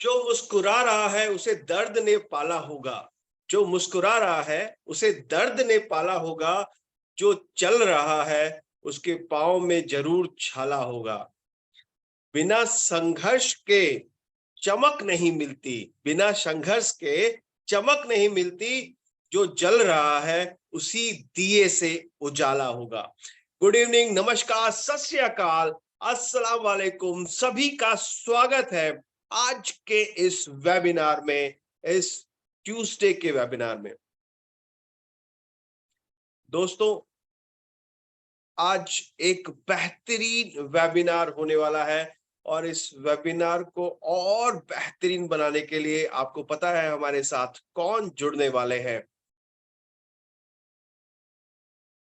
जो मुस्कुरा रहा है उसे दर्द ने पाला होगा। जो मुस्कुरा रहा है उसे दर्द ने पाला होगा। जो चल रहा है उसके पाँव में जरूर छाला होगा। बिना संघर्ष के चमक नहीं मिलती, बिना संघर्ष के चमक नहीं मिलती। जो जल रहा है उसी दिए से उजाला होगा। गुड इवनिंग, नमस्कार, सत श्री अकाल, अस्सलाम वालेकुम। सभी का स्वागत है आज के इस वेबिनार में, इस ट्यूसडे के वेबिनार में। दोस्तों, आज एक बेहतरीन वेबिनार होने वाला है और इस वेबिनार को और बेहतरीन बनाने के लिए आपको पता है हमारे साथ कौन जुड़ने वाले हैं,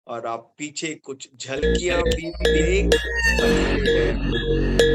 और आप पीछे कुछ झलकियां भी देख सकते हैं।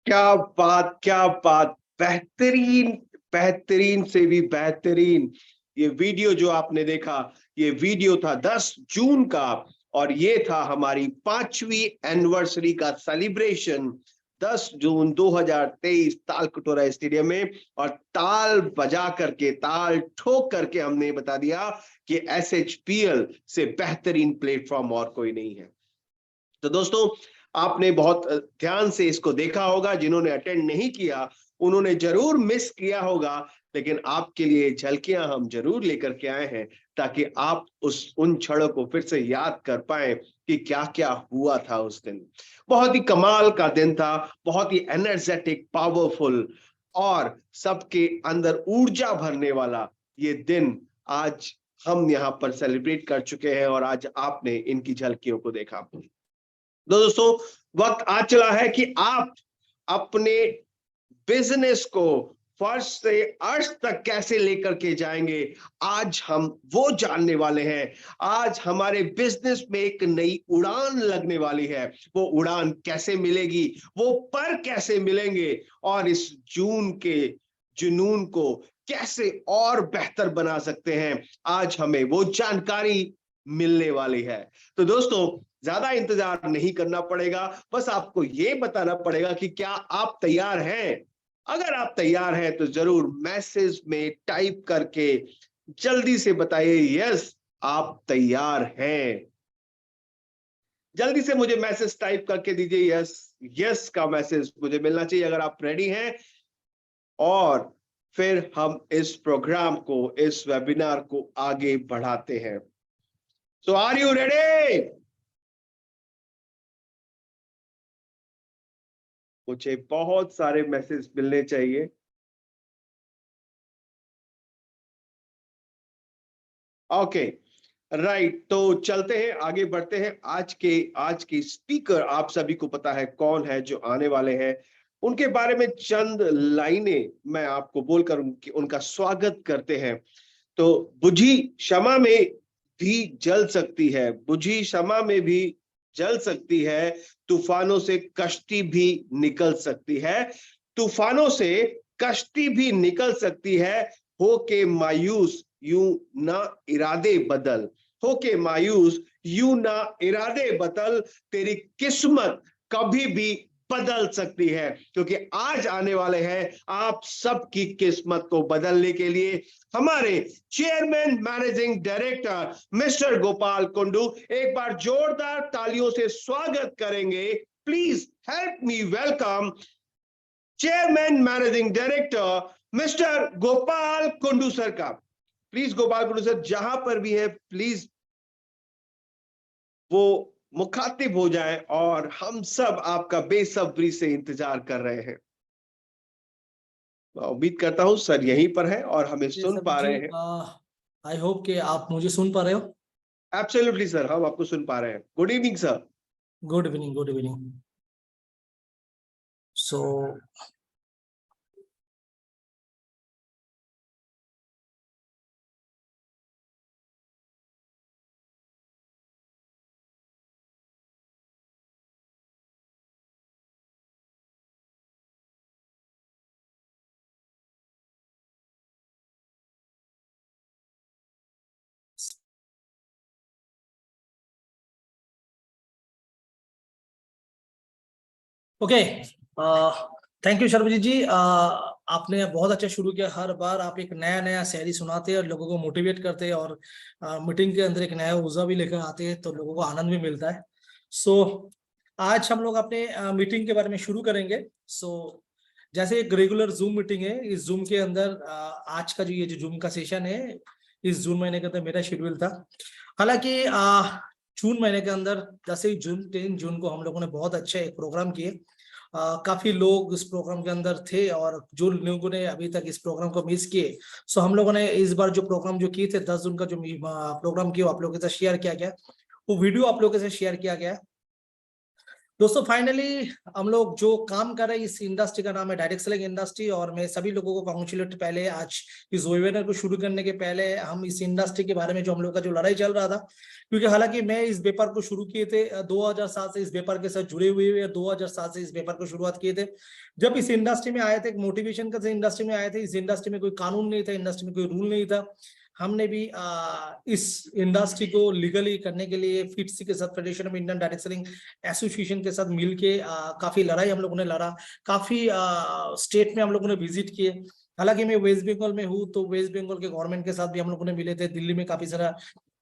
क्या बात, क्या बात, बेहतरीन, बेहतरीन से भी बेहतरीन। ये वीडियो जो आपने देखा, ये वीडियो था 10 जून का, और ये था हमारी 5वीं एनिवर्सरी का सेलिब्रेशन 10 जून 2023 ताल कटोरा स्टेडियम में। और ताल बजा करके, ताल ठोक करके हमने बता दिया कि SHPL से बेहतरीन प्लेटफॉर्म और कोई नहीं है। तो दोस्तों, आपने बहुत ध्यान से इसको देखा होगा। जिन्होंने अटेंड नहीं किया उन्होंने जरूर मिस किया होगा, लेकिन आपके लिए झलकियां हम जरूर लेकर के आए हैं, ताकि आप उन क्षणों को फिर से याद कर पाए कि क्या क्या हुआ था उस दिन। बहुत ही कमाल का दिन था, बहुत ही एनर्जेटिक, पावरफुल और सबके अंदर ऊर्जा भरने वाला ये दिन आज हम यहाँ पर सेलिब्रेट कर चुके हैं, और आज आपने इनकी झलकियों को देखा। दोस्तों, वक्त आ चला है कि आप अपने बिजनेस को फर्श से अर्श तक कैसे लेकर के जाएंगे, आज हम वो जानने वाले हैं। आज हमारे बिजनेस में एक नई उड़ान लगने वाली है। वो उड़ान कैसे मिलेगी, वो पर कैसे मिलेंगे, और इस जून के जुनून को कैसे और बेहतर बना सकते हैं, आज हमें वो जानकारी मिलने वाली है। तो दोस्तों, ज्यादा इंतजार नहीं करना पड़ेगा, बस आपको ये बताना पड़ेगा कि क्या आप तैयार हैं। अगर आप तैयार हैं तो जरूर मैसेज में टाइप करके जल्दी से बताइए यस, आप तैयार हैं। जल्दी से मुझे मैसेज टाइप करके दीजिए यस, यस का मैसेज मुझे मिलना चाहिए अगर आप रेडी हैं। और फिर हम इस प्रोग्राम को, इस वेबिनार को आगे बढ़ाते हैं। सो आर यू रेडी? मुझे बहुत सारे मैसेज मिलने चाहिए। ओके, राइट, तो चलते हैं, आगे बढ़ते हैं। आज के स्पीकर आप सभी को पता है कौन है जो आने वाले हैं। उनके बारे में चंद लाइनें मैं आपको बोलकर उनका स्वागत करते हैं। तो बुझी क्षमा में भी जल सकती है, बुझी क्षमा में भी जल सकती है, तूफानों से कश्ती भी निकल सकती है, तूफानों से कश्ती भी निकल सकती है। होके मायूस यूं ना इरादे बदल, होके मायूस यूं ना इरादे बदल, तेरी किस्मत कभी भी बदल सकती है, क्योंकि आज आने वाले हैं आप सबकी किस्मत को बदलने के लिए हमारे chairman managing director mister Gopal Kundu. एक बार जोरदार तालियों से स्वागत करेंगे। Please help me welcome chairman managing director mister Gopal Kundu sir का। प्लीज गोपाल कुंडू सर जहां पर भी है, प्लीज वो मुखातिब हो जाए, और हम सब आपका बेसब्री से इंतजार कर रहे हैं। उम्मीद करता हूं सर यहीं पर है और हमें सुन पा रहे हैं। आई होप कि आप मुझे सुन पा रहे हो। एब्सोल्युटली सर, हम आपको सुन पा रहे हैं। Good evening sir. Good evening, good evening. So okay, thank you Sharmaji ji. आपने बहुत अच्छा शुरू किया। हर बार आप एक नया नया शायरी सुनाते हैं और लोगों को मोटिवेट करते हैं, और मीटिंग के अंदर एक नया ऊर्जा भी लेकर आते हैं, तो लोगों को आनंद भी मिलता है। सो आज हम लोग अपने मीटिंग के बारे में शुरू करेंगे। सो जैसे एक रेगुलर जूम मीटिंग है, इस जूम के अंदर आज का जो जूम का सेशन है, इस जून महीने के अंदर मेरा शेड्यूल था। हालांकि जून महीने के अंदर जैसे ही 3 जून को हम लोगों ने बहुत अच्छे एक प्रोग्राम किए। काफी लोग इस प्रोग्राम के अंदर थे, और जो लोगों ने अभी तक इस प्रोग्राम को मिस किए, सो हम लोगों ने इस बार जो प्रोग्राम जो किए थे 10 जून का जो प्रोग्राम किया, आप लोगों के साथ शेयर किया गया, वो वीडियो आप लोगों के साथ शेयर किया गया। दोस्तों फाइनली हम लोग जो काम कर रहे हैं इस इंडस्ट्री का नाम है डायरेक्ट सेलिंग इंडस्ट्री, और मैं सभी लोगों को कॉन्ग्रेचुलेट पहले आज इस वेबिनार को शुरू करने के पहले हम इस इंडस्ट्री के बारे में जो हम लोग का जो लड़ाई चल रहा था, क्योंकि हालांकि मैं इस व्यापार को शुरू किए थे 2007 से इस व्यापार के साथ जुड़े हुए 2007 से इस व्यापार को शुरुआत किए थे। जब इस इंडस्ट्री में आए थे एक मोटिवेशन का इंडस्ट्री में आए थे, इस इंडस्ट्री में कोई कानून नहीं था, इंडस्ट्री में कोई रूल नहीं था। हमने भी इस इंडस्ट्री को लीगली करने के लिए FITCI के साथ, federation of Indian direct selling association के साथ मिलके काफी लड़ाई हम लोगों ने लड़ा, काफी स्टेट में हम लोगों ने विजिट किए। हालांकि मैं वेस्ट बंगाल में हूँ, तो वेस्ट बंगाल के गवर्नमेंट के साथ भी हम लोगों ने मिले थे, दिल्ली में काफी सारा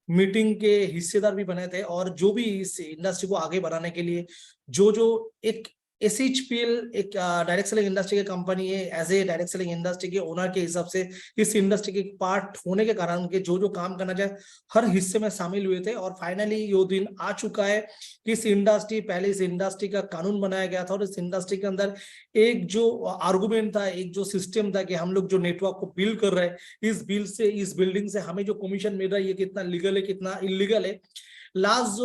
मीटिंग के हिस्सेदार भी बने थे, और जो भी इस इंडस्ट्री को आगे बढ़ाने के लिए जो एक SHPL एक डायरेक्ट सेलिंग इंडस्ट्री की कंपनी है, as a direct selling industry के ओनर के हिसाब से इस इंडस्ट्री के पार्ट होने के कारण के जो काम करना चाहे हर हिस्से में शामिल हुए थे। और फाइनली ये दिन आ चुका है कि इस इंडस्ट्री, पहले इस इंडस्ट्री का कानून बनाया गया था, और इस इंडस्ट्री के अंदर एक जो आर्गुमेंट था, एक जो सिस्टम था कि हम लोग जो नेटवर्क को बिल्ड कर रहे हैं, इस बिल से, इस बिल्डिंग से हमें जो कमीशन मिल रहा है ये कितना लीगल है कितना इलीगल है। लास्ट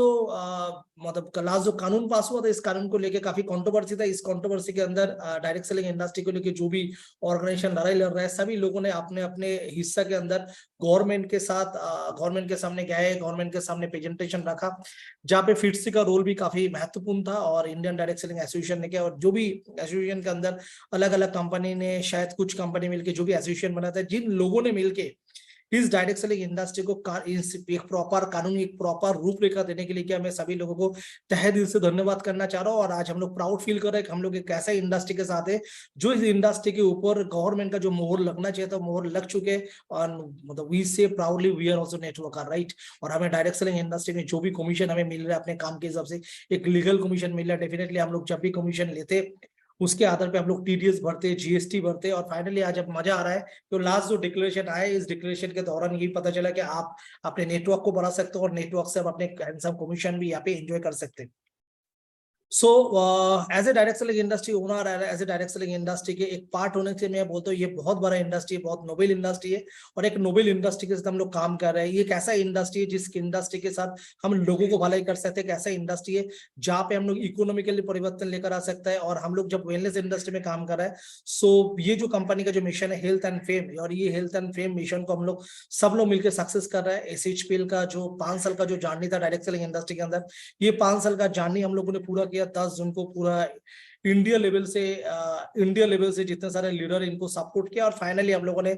जो कानून पास हुआ था, इस कानून को लेके काफी कंट्रोवर्सी था। इस कंट्रोवर्सी के अंदर डायरेक्ट सेलिंग इंडस्ट्री को लेके जो भी ऑर्गेनाइजेशन लड़ाई लड़ रहा है, सभी लोगों ने अपने अपने हिस्सा के अंदर गवर्नमेंट के साथ, गवर्नमेंट के सामने गए, गवर्नमेंट के सामने प्रेजेंटेशन रखा, जहाँ पे FITCI का रोल भी काफी महत्वपूर्ण था और इंडियन डायरेक्ट सेलिंग एसोसिएशन ने किया। और जो भी एसोसिएशन के अंदर अलग अलग कंपनी ने, शायद कुछ कंपनी मिलकर जो भी एसोसिएशन बना था, जिन लोगों ने मिलके इस डायरेक्ट सेलिंग इंडस्ट्री को एक प्रॉपर कानूनी, एक प्रॉपर रूपरेखा देने के लिए क्या, मैं सभी लोगों को तहे दिल से धन्यवाद करना चाह रहा हूँ। और आज हम लोग प्राउड फील कर रहे हैं कि हम लोग एक ऐसा इंडस्ट्री के साथ है जो इस इंडस्ट्री के ऊपर गवर्नमेंट का जो मोहर लगना चाहिए था, मोहर लग चुके। और मतलब we say proudly we are also networker, right. और हमें डायरेक्ट सेलिंग इंडस्ट्री में जो भी कमीशन हमें मिल रहा है अपने काम के हिसाब से, एक लीगल कमीशन मिल रहा है। डेफिनेटली हम लोग जब भी कमीशन लेते उसके आधार पे हम लोग TDS भरते, GST भरते, और फाइनली आज अब मजा आ रहा है। तो लास्ट जो डिक्लेरेशन आया, इस डिक्लेरेशन के दौरान यही पता चला कि आप अपने नेटवर्क को बढ़ा सकते हो और नेटवर्क से आप अपने हैंडसम कमीशन भी यहाँ पे एंजॉय कर सकते हैं। So as a direct selling industry owner, as a direct selling industry के एक पार्ट होने से मैं बोलता हूँ ये बहुत बड़ा इंडस्ट्री है, बहुत नोबेल इंडस्ट्री है, और एक नोबेल इंडस्ट्री के साथ हम लोग काम कर रहे हैं। ये एक ऐसा इंडस्ट्री है जिस इंडस्ट्री के साथ हम लोगों को भलाई कर सकते हैं। एक ऐसा इंडस्ट्री है जहाँ पे हम लोग इकोनॉमिकली परिवर्तन लेकर आ सकता है। और हम लोग जब वेलनेस इंडस्ट्री में काम कर रहे हैं, सो ये जो कंपनी का जो मिशन है हेल्थ एंड फेम, और ये हेल्थ एंड फेम मिशन को हम लोग सब लोग मिलकर सक्सेस कर रहे हैं। SHPL का जो 5 साल का जो जर्नी था डायरेक्ट सेलिंग इंडस्ट्री के अंदर, ये 5 साल का जर्नी हम लोगों ने पूरा किया। 10 जून को पूरा इंडिया लेवल से जितने सारे लीडर इनको सपोर्ट किया, और फाइनली हम लोगों ने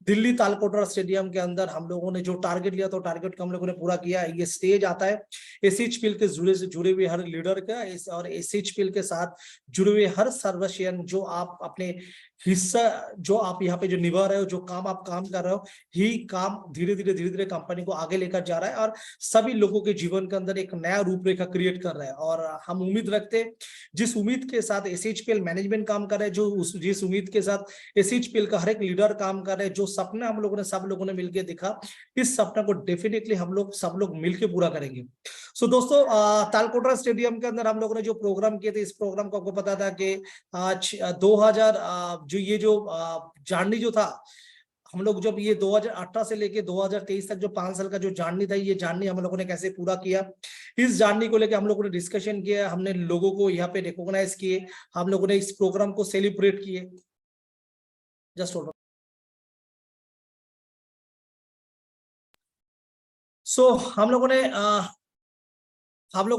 दिल्ली तालकोटरा स्टेडियम के अंदर हम लोगों ने जो टारगेट लिया तो टारगेट को हम लोगों ने पूरा किया। ये स्टेज आता है SHPL के जुड़े हुए हर लीडर का, और SHPL के साथ जुड़े हुए हर सर्वस्यन जो आप अपने हिस्सा, जो आप यहाँ पे जो निभा रहे हो, जो काम आप काम कर रहे हो, ही काम धीरे धीरे कंपनी को आगे लेकर जा रहा है और सभी लोगों के जीवन के अंदर एक नया रूपरेखा क्रिएट कर रहा है। और हम उम्मीद रखते हैं, जिस उम्मीद के साथ SHPL मैनेजमेंट काम कर रहे हैं, जिस उम्मीद के साथ SHPL का हर एक लीडर काम कर रहे हैं, जो सपना हम लोगों ने सब लोगों ने मिलकर देखा, इस सपना को डेफिनेटली हम लोग सब लोग मिलकर पूरा करेंगे। सो दोस्तों, तालकोटरा स्टेडियम के अंदर हम लोगों ने जो प्रोग्राम किए थे, इस प्रोग्राम को आपको पता था कि 2000 जो ये जो जर्नी जो था, हम लोग जब ये 2018 से लेके 2023 तक जो 5 साल का जो जर्नी था, ये जर्नी हम लोगों ने कैसे पूरा किया, इस जर्नी को लेके हम लोगों ने डिस्कशन किया, हमने लोगों को यहाँ पे रिकॉग्नाइज किए, हम लोगों ने इस प्रोग्राम को सेलिब्रेट किए। Just hold. सो हम लोगों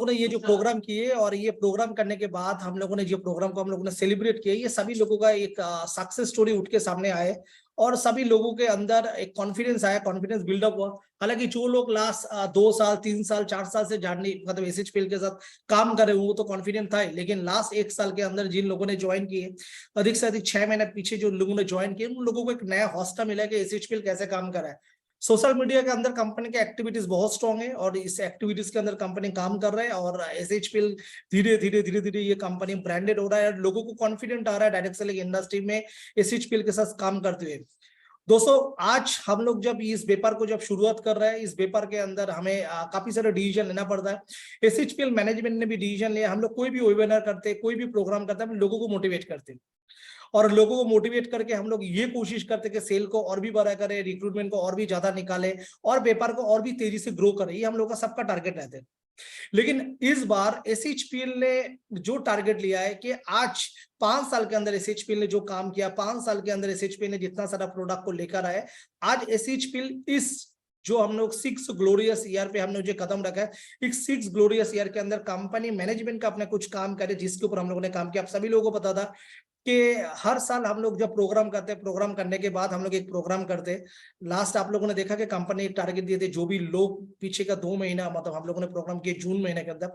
ने ये जो प्रोग्राम किए, और ये प्रोग्राम करने के बाद हम लोगों ने जो प्रोग्राम को हम लोगों ने सेलिब्रेट किया, ये सभी लोगों का एक सक्सेस स्टोरी उठ के सामने आए, और सभी लोगों के अंदर एक कॉन्फिडेंस आया, कॉन्फिडेंस बिल्डअप हुआ। हालांकि जो लोग लास्ट 2 साल 3 साल 4 साल से जर्नी मतलब SHPL के साथ काम कर रहे हैं, वो तो कॉन्फिडेंट था, लेकिन लास्ट 1 साल के अंदर जिन लोगों ने ज्वाइन किए, अधिक से अधिक 6 महीने पीछे जो लोगों ने ज्वाइन किए, उन लोगों को एक नया हौसला मिला कि SHPL कैसे काम कर रहा है। सोशल मीडिया के अंदर कंपनी के एक्टिविटीज बहुत स्ट्रांग है, और इस एक्टिविटीज के अंदर कंपनी काम कर रहा है, और SHPL धीरे धीरे ये कंपनी ब्रांडेड हो रहा है, और लोगों को कॉन्फिडेंट आ रहा है डायरेक्ट सेलिंग इंडस्ट्री में SHPL के साथ काम करते हुए। दोस्तों, आज हम लोग जब इस व्यापार को जब शुरुआत कर रहे हैं, इस व्यापार के अंदर हमें काफी सारे डिसीजन लेना पड़ता है। SHPL मैनेजमेंट ने भी डिसीजन लिया। हम लोग कोई भी वेबिनार करते, कोई भी प्रोग्राम करते हैं, हम लोगों को मोटिवेट करते हैं, और लोगों को मोटिवेट करके हम लोग ये कोशिश करते कि सेल को और भी बड़ा करें, रिक्रूटमेंट को और भी ज्यादा निकाले, और व्यापार को और भी तेजी से ग्रो करें। ये हम लोग का सबका टारगेट रहता है। लेकिन इस बार एसएचपीएल ने जो टारगेट लिया है कि आज 5 साल के अंदर एसएचपीएल ने जो काम किया, 5 साल के अंदर एसएचपीएल ने जितना सारा प्रोडक्ट को लेकर आए, आज एसएचपीएल इस जो हम लोग 6 ग्लोरियस ईयर पे हमने जो कदम रखा है, इस 6 ग्लोरियस ईयर के अंदर कंपनी मैनेजमेंट का अपने कुछ काम करे जिसके ऊपर हम लोगों ने काम किया। आप सभी लोगों को पता था कि हर साल हम लोग जब प्रोग्राम करते हैं, प्रोग्राम करने के बाद हम लोग एक प्रोग्राम करते हैं। लास्ट आप लोगों ने देखा कि कंपनी एक टारगेट दिए थे, जो भी लोग पीछे का 2 महीना मतलब हम लोगों ने प्रोग्राम किए जून महीने के अंदर,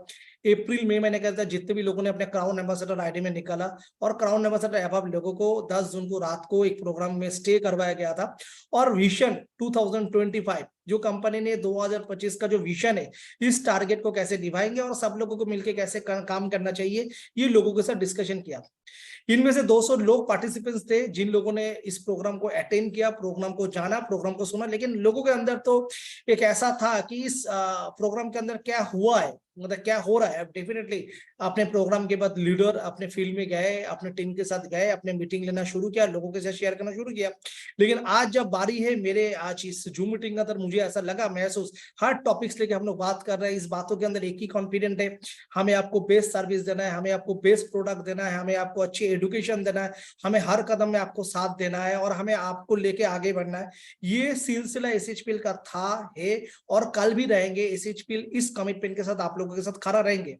अप्रैल मई महीने के अंदर जितने भी लोगों ने अपने क्राउन एम्बेसडर आईडी में निकाला, और क्राउन एम्बेसडर अबव लोगों को 10 जून को रात को एक प्रोग्राम में स्टे करवाया गया था। और विजन 2025 जो कंपनी ने 2025 का जो विजन है, इस टारगेट को कैसे निभाएंगे और सब लोगों को मिलकर कैसे काम करना चाहिए, ये लोगों के साथ डिस्कशन किया। इनमें से 200 लोग पार्टिसिपेंट्स थे जिन लोगों ने इस प्रोग्राम को अटेंड किया, प्रोग्राम को जाना, प्रोग्राम को सुना। लेकिन लोगों के अंदर तो एक ऐसा था कि इस प्रोग्राम के अंदर क्या हुआ है, मतलब क्या हो रहा है। डेफिनेटली अपने प्रोग्राम के बाद लीडर अपने फील्ड में गए, अपने टीम के साथ गए, अपने मीटिंग लेना शुरू किया, लोगों के साथ शेयर करना शुरू किया। लेकिन आज जब बारी है मेरे आज इस जूम मीटिंग का, अंदर मुझे ऐसा लगा महसूस, हर टॉपिक्स लेके हम लोग बात कर रहे हैं, इस बातों के अंदर एक ही कॉन्फिडेंट है, हमें आपको बेस्ट सर्विस देना है, हमें आपको बेस्ट प्रोडक्ट देना है, हमें आपको अच्छी एजुकेशन देना है, हमें हर कदम में आपको साथ देना है और हमें आपको लेके आगे बढ़ना है। ये सिलसिला एसएचपीएल का था, है और कल भी रहेंगे। एसएचपीएल इस कमिटमेंट के साथ आप लोगों के साथ खड़ा रहेंगे।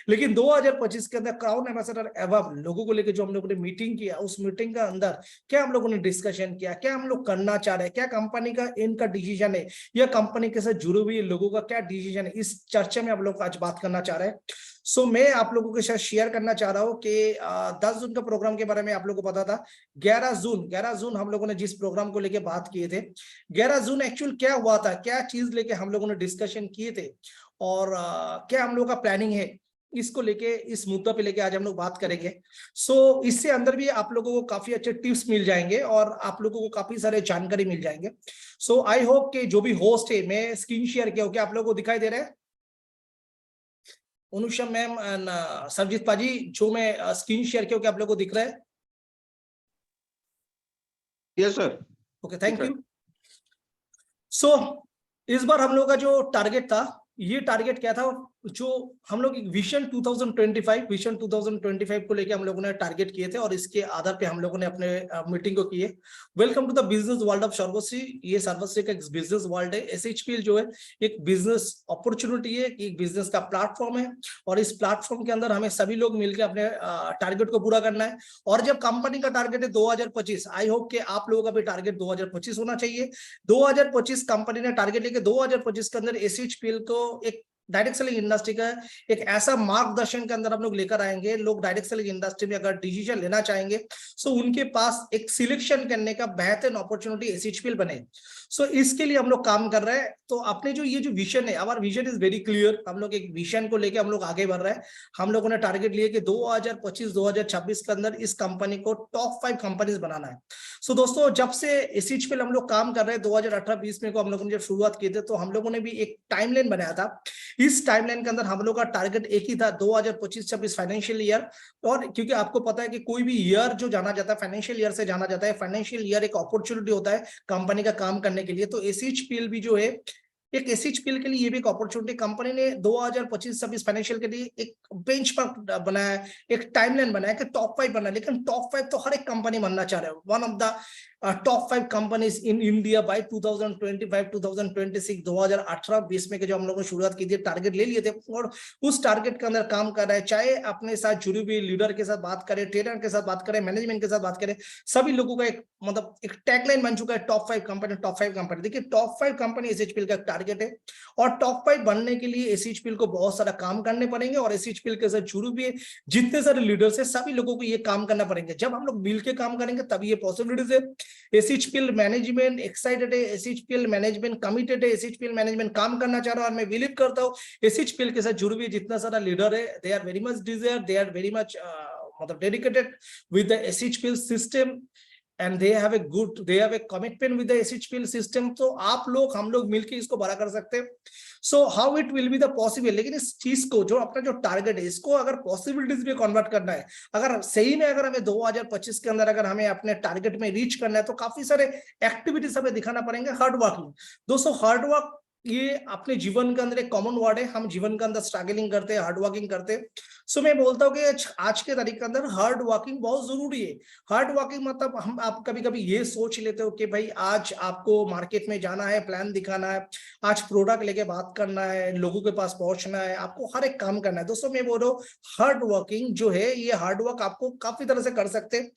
लेकिन 2025 के अंदर क्राउन एम्बेसडर अबव लोगों को लेकर जो हम लोगों ने मीटिंग किया, उस मीटिंग का अंदर क्या हम लोगों ने डिस्कशन किया, क्या हम लोग करना चाह रहे हैं, क्या कंपनी का इनका डिसीजन है या कंपनी के साथ जुड़े हुए लोगों का क्या डिसीजन है, इस चर्चा में आप लोग आज बात करना चाह रहे हैं। सो मैं आप लोगों के साथ शेयर करना चाह रहा हूं कि 10 जून का प्रोग्राम के बारे में आप लोगों को पता था। 11 जून हम लोगों ने जिस प्रोग्राम को लेके बात किए थे, 11 जून एक्चुअल क्या हुआ था, क्या चीज लेके हम लोगों ने डिस्कशन किए थे और क्या हम लोगों का प्लानिंग है, इसको लेके, इस मुद्दा पे लेके आज हम लोग बात करेंगे। सो इससे अंदर भी आप लोगों को काफी अच्छे टिप्स मिल जाएंगे और आप लोगों को काफी सारे जानकारी मिल जाएंगे। सो आई होप कि जो भी होस्ट है, मैं स्क्रीन शेयर किया, क्या आप लोगों को दिखाई दे रहा है? अनुषा मैम, सरजीत पाजी, जो मैं स्क्रीन शेयर किया, क्या आप लोगों को दिख रहा है? Yes sir. Okay, thank you. So इस बार हम लोग का जो टारगेट था, ये टारगेट क्या था, जो हम लोग विजन 2025 को लेके हम लोगों ने टारगेट किए थे और इसके आधार पे हम लोगों ने अपने मीटिंग को किए। Welcome to the business world of Sarvashree. ये सर्वश्री का एक बिजनेस वर्ल्ड है। एसएचपीएल जो है एक बिजनेस अपॉर्चुनिटी है, एक बिजनेस का प्लेटफॉर्म है और इस प्लेटफॉर्म के अंदर हमें सभी लोग मिलकर अपने टारगेट को पूरा करना है। और जब कंपनी का टारगेट है 2025, आई होप कि आप लोगों का भी टारगेट 2025 होना चाहिए। 2025 कंपनी ने टारगेट लेके 2025 के अंदर एसएचपीएल को एक डायरेक्ट सेलिंग इंडस्ट्री का एक ऐसा मार्गदर्शन के अंदर हम लोग लेकर आएंगे। लोग डायरेक्ट सेलिंग इंडस्ट्री में अगर डिसीजन लेना चाहेंगे, सो उनके पास एक सिलेक्शन करने का बेहतरीन अपॉर्चुनिटी एसएचपीएल बने। सो इसके लिए हम लोग काम कर रहे हैं। तो अपने जो ये जो विजन है, हमारा विजन इज वेरी क्लियर। हम लोग एक विजन को लेकर हम लोग आगे बढ़ रहे हैं। हम लोगों ने टारगेट लिए कि 2025-2026 के अंदर इस कंपनी को टॉप 5 कंपनीज बनाना है। सो दोस्तों, जब से एसएचपीएल हम लोग काम कर रहे हैं, 2018-20 में को हम लोगों ने जब शुरुआत की थी, तो हम लोगों ने भी एक टाइमलाइन बनाया था। इस टाइमलाइन के अंदर हम लोग का टारगेट एक ही था, 2025-26 फाइनेंशियल ईयर। और क्योंकि आपको पता है कि कोई भी ईयर जो जाना जाता है, फाइनेंशियल ईयर से जाना जाता है। फाइनेंशियल ईयर एक अपॉर्चुनिटी होता है कंपनी का काम करने के लिए। तो एसएचपीएल भी जो है एक एसएचपीएल के लिए ये भी एक अपॉर्चुनिटी। कंपनी ने 2025-26 फाइनेंशियल के लिए एक बेंचमार्क बनाया है, एक टाइमलाइन बनाया कि टॉप 5 बनना है। लेकिन टॉप 5 तो हर एक कंपनी बनना चाह रहे हो। One of the top 5 companies in India by 2025-2026, 2018-20 में के जो हम लोगों ने शुरुआत की थी, टारगेट ले लिए थे और उस टारगेट के अंदर काम कर रहे हैं। चाहे अपने साथ जुड़े हुए लीडर के साथ बात करें, ट्रेनर के साथ बात करें, मैनेजमेंट के साथ बात करें, सभी लोगों का एक मतलब एक टैगलाइन बन चुका है, टॉप 5 कंपनी, टॉप 5 कंपनी। देखिए, टॉप 5 कंपनी एसएचपीएल का टारगेट है और टॉप 5 बनने के लिए एसएचपीएल को बहुत सारा काम करने पड़ेंगे और एसएचपीएल के साथ जुड़े हुए जितने सारे लीडर्स है, सभी लोगों को ये काम करना पड़ेंगे। जब हम लोग मिलकर काम करेंगे तभी ये पॉसिबिलिटीज है। एसएचपीएल मैनेजमेंट एक्साइटेड है, एसएचपीएल मैनेजमेंट कमिटेड है, एसएचपीएल मैनेजमेंट काम करना चाह रहा है और मैं बिलीव करता हूँ एसएचपीएल के साथ जुड़े हुए जितना सारा लीडर है, they are very much desire, they are very much मतलब dedicated with the SHPL system and they have a commitment with the SHPL system। तो आप लोग, हम लोग मिलके इसको बड़ा कर सकते हैं। So how it will be the possible, लेकिन इस चीज को, जो अपना जो टारगेट है, इसको अगर पॉसिबिलिटीज में कन्वर्ट करना है, अगर सही में अगर हमें 2025 के अंदर अगर हमें अपने टारगेट में रीच करना है, तो काफी सारे एक्टिविटीज हमें दिखाना पड़ेंगे। हार्ड वर्किंग दोस्तों, हार्ड वर्क ये अपने जीवन के अंदर एक कॉमन वर्ड है। हम जीवन के अंदर स्ट्रगलिंग करते हैं, हार्ड वर्किंग करते हैं। सो मैं बोलता हूँ कि आज के तारीख के अंदर हार्ड वर्किंग बहुत जरूरी है। हार्ड वर्किंग मतलब हम आप कभी कभी ये सोच लेते हो कि भाई आज आपको मार्केट में जाना है, प्लान दिखाना है, आज प्रोडक्ट लेके बात करना है, लोगों के पास पहुंचना है, आपको हर एक काम करना है। दोस्तों मैं बोल रहा हूँ हार्ड वर्किंग जो है, ये हार्ड वर्क आपको काफी तरह से कर सकते हैं।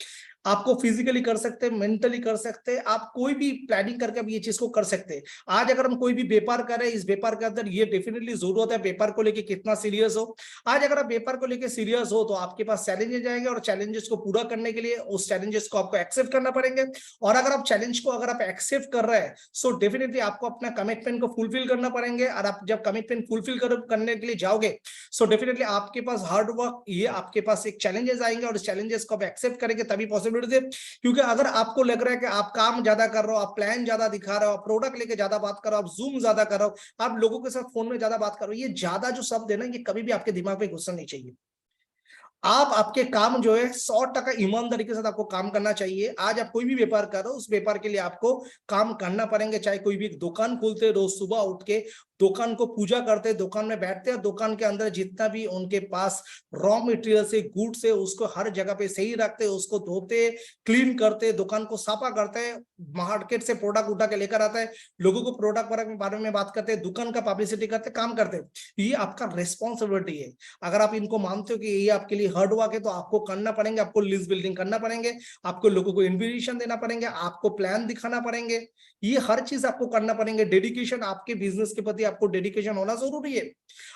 आपको फिजिकली कर सकते हैं, मेंटली कर सकते हैं, आप कोई भी प्लानिंग करके भी ये चीज को कर सकते हैं। आज अगर हम कोई भी व्यापार कर रहे हैं, इस व्यापार के अंदर ये डेफिनेटली जरूरत है व्यापार को लेके कितना सीरियस हो। आज अगर आप व्यापार को लेके सीरियस हो तो आपके पास चैलेंजेस आएंगे, और चैलेंजेस को पूरा करने के लिए उस चैलेंजेस को आपको एक्सेप्ट करना पड़ेंगे। और अगर आप चैलेंज को अगर आप एक्सेप्ट कर रहे हैं, सो डेफिनेटली आपको अपना कमिटमेंट को फुलफिल करना पड़ेंगे। और आप जब कमिटमेंट फुलफिल करने के लिए जाओगे, सो डेफिनेटली आपके पास हार्ड वर्क, ये आपके पास एक चैलेंजेस आएंगे, और इस चैलेंजेस को आप एक्सेप्ट करेंगे तभी पॉसिबिलिटी है। क्योंकि अगर आपको लग रहा है कि आप काम ज्यादा कर रहे हो, आप प्लान ज्यादा दिखा रहे हो, आप प्रोडक्ट लेके ज्यादा बात कर रहे हो, आप जूम ज्यादा कर रहे हो, आप लोगों के साथ फोन में ज्यादा बात कर रहे हो, ये ज्यादा जो शब्द है ना, ये कभी भी आपके दिमाग में घुसना नहीं चाहिए। आप आपके काम जो है 100% ईमानदारी के साथ आपको काम करना चाहिए। आज आप कोई भी व्यापार कर रहे हो, उस व्यापार के लिए आपको काम करना पड़ेंगे। चाहे कोई भी दुकान खोलते हैं, रोज सुबह उठ के दुकान को पूजा करते, दुकान में बैठते हैं, दुकान के अंदर जितना भी उनके पास रॉ मटेरियल से गुड से उसको हर जगह पे सही रखते, उसको धोते, क्लीन करते, दुकान को साफा करते हैं, मार्केट से प्रोडक्ट उठा के लेकर आता है, लोगों को प्रोडक्ट के बारे में बात करते हैं, दुकान का पब्लिसिटी करते, काम करते। ये आपका रेस्पॉन्सिबिलिटी है। अगर आप इनको मानते हो कि ये आपके लिए हार्ड वर्क है, तो आपको करना पड़ेंगे, आपको लिस्ट बिल्डिंग करना पड़ेंगे, आपको लोगों को इन्विटेशन देना पड़ेंगे, आपको प्लान दिखाना पड़ेंगे, ये हर चीज आपको करना पड़ेंगे। डेडिकेशन, आपके बिजनेस के प्रति आपको डेडिकेशन होना जरूरी है।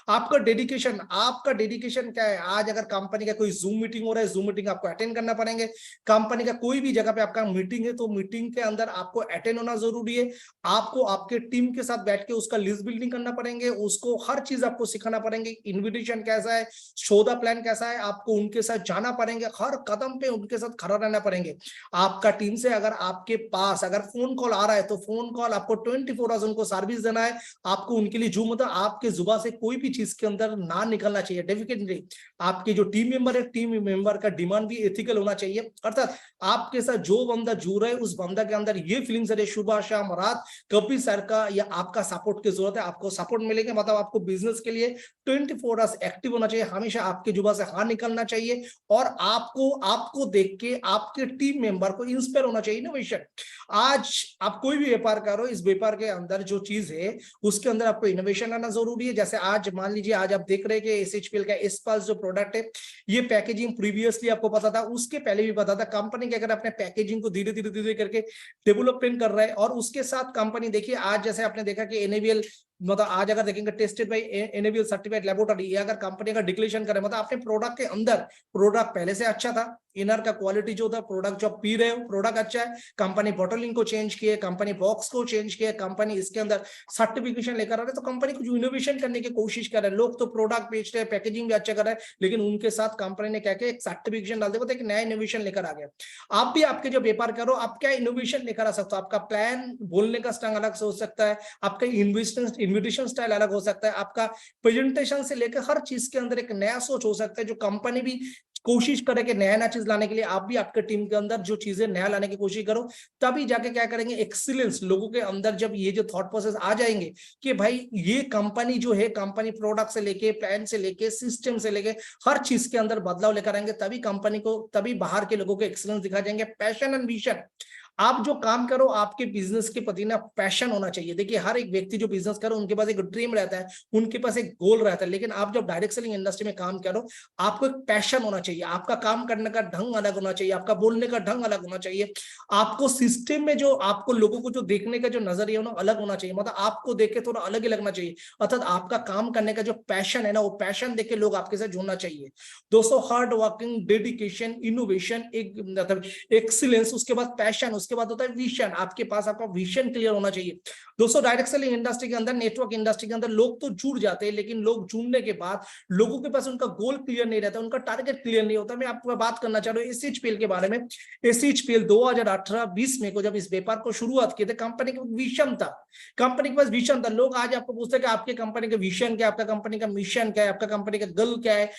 आपका डेडिकेशन क्या है? आज अगर कंपनी का कोई जूम मीटिंग हो रहा है, जूम मीटिंग आपको अटेंड करना पड़ेंगे। कंपनी का कोई भी जगह पे आपका मीटिंग है, तो मीटिंग के अंदर आपको अटेंड होना जरूरी है। आपको आपके टीम के साथ बैठ के उसका लिस्ट बिल्डिंग करना पड़ेंगे, उसको हर चीज आपको सिखाना पड़ेंगे। इन्विटेशन कैसा है, सौदा प्लान कैसा है, आपको उनके साथ जाना पड़ेंगे, हर कदम पे उनके साथ खड़ा रहना पड़ेंगे। आपका टीम से अगर आपके पास अगर फोन कॉल आ रहा है, तो फोन कॉल आपको 24 आवर्स उनको सर्विस देना है। आपको उनके लिए जो मतलब आपके जुबान से कोई भी चीज के अंदर ना निकलना चाहिए। डेफिनेटली आपके जो टीम मेंबर है, टीम मेंबर का डिमांड भी एथिकल होना चाहिए। अर्थात आपके साथ जो बंदा जुड़ रहा है, उस बंदा के अंदर ये फीलिंग्स है, सुबह शाम रात कभी सर का या आपका सपोर्ट की जरूरत है, आपको सपोर्ट मिलेगा। मतलब आपको बिजनेस के लिए 24 आवर्स एक्टिव होना चाहिए, हमेशा आपके जुबान से हाँ निकलना चाहिए। और आपको आपको देख के आपके टीम मेंबर को इंस्पायर होना चाहिए। इनोवेशन, आज आप कोई भी व्यापार करो, इस व्यापार के अंदर जो चीज है उसके अंदर आपको इनोवेशन लाना जरूरी है। जैसे आज मान लीजिए, आज आप देख रहे हैं कि एसएचपीएल का एस्पास जो प्रोडक्ट है, ये पैकेजिंग प्रीवियसली आपको पता था, उसके पहले भी पता था। कंपनी के अगर अपने पैकेजिंग को धीरे धीरे धीरे करके डेवलपमेंट कर रहा है, और उसके साथ कंपनी देखिए, आज जैसे आपने देखा कि एनएबीएल, मतलब आज अगर देखेंगे tested by NABL certified laboratory, ये अगर कंपनी का डिक्लेरेशन करे, मतलब अपने प्रोडक्ट के अंदर प्रोडक्ट पहले से अच्छा था, इनर का क्वालिटी जो था, प्रोडक्ट जो पी रहे हो प्रोडक्ट अच्छा है, कंपनी बॉटलिंग को चेंज किए, कंपनी बॉक्स को चेंज किया, कंपनी इसके अंदर सर्टिफिकेशन लेकर आ रहे, तो कंपनी कुछ इनोवेशन करने की कोशिश कर रहे हैं। लोग तो प्रोडक्ट बेच रहे हैं, पैकेजिंग भी अच्छा कर रहे हैं, लेकिन उनके साथ कंपनी ने क्या किया, एक सर्टिफिकेशन डाल दिया, एक नया इनोवेशन लेकर आ गया। आप भी आपके जो व्यापार करो, आप क्या इनोवेशन लेकर आ सकते हो? आपका प्लान बोलने का स्टाइल अलग से हो सकता है, आपका इन्विटेशन स्टाइल अलग हो सकता है, आपका प्रेजेंटेशन से लेकर हर चीज के अंदर एक नया सोच हो सकता है, जो कंपनी भी कोशिश करे कि नया नया चीज लाने के लिए। आप भी आपके टीम के अंदर जो चीजें नया लाने की कोशिश करो, तभी जाके क्या करेंगे, एक्सीलेंस लोगों के अंदर जब ये जो थॉट प्रोसेस आ जाएंगे कि भाई ये कंपनी जो है, कंपनी प्रोडक्ट से लेके, प्लान से लेके, सिस्टम से लेके हर चीज के अंदर बदलाव लेकर आएंगे, तभी कंपनी को, तभी बाहर के लोगों को एक्सीलेंस दिखा जाएंगे। पैशन एंड विजन, आप जो काम करो, आपके बिजनेस के प्रति ना पैशन होना चाहिए। देखिए, हर एक व्यक्ति जो बिजनेस करो, उनके पास एक ड्रीम रहता है, उनके पास एक गोल रहता है, लेकिन आप जब डायरेक्ट सेलिंग इंडस्ट्री में काम करो, आपको एक पैशन होना चाहिए, आपका काम करने का ढंग अलग होना चाहिए, आपका बोलने का ढंग अलग होना चाहिए, आपको सिस्टम में जो आपको लोगों को जो देखने का जो नजरिया ना अलग होना चाहिए, मतलब आपको देख के थोड़ा अलग ही लगना चाहिए। अर्थात आपका काम करने का जो पैशन है ना, वो पैशन देख के लोग आपके साथ जुड़ना चाहिए। दोस्तों, हार्ड वर्किंग, डेडिकेशन, इनोवेशन, एक मतलब एक्सीलेंस, उसके बाद पैशन, उसके बाद होता है विजन। आपके पास आपका विजन क्लियर होना चाहिए। दोस्तों, डायरेक्ट सेलिंग इंडस्ट्री के अंदर, नेटवर्क इंडस्ट्री के अंदर लोग तो जुड़ जाते हैं, लेकिन लोग जुड़ने के बाद लोगों के पास उनका गोल क्लियर नहीं रहता, उनका टारगेट क्लियर नहीं होता। मैं आपको बात करना चाह रहा हूँ एसएचपीएल के बारे में। एसएचपीएल 2018-20 में को जब इस व्यापार को शुरुआत किए थे, कंपनी के विजन था, कंपनी के पास विजन था। लोग आज आपको पूछते हैं कि आपके कंपनी का विजन क्या है, आपका कंपनी का मिशन क्या है, आपका कंपनी का गोल क्या है,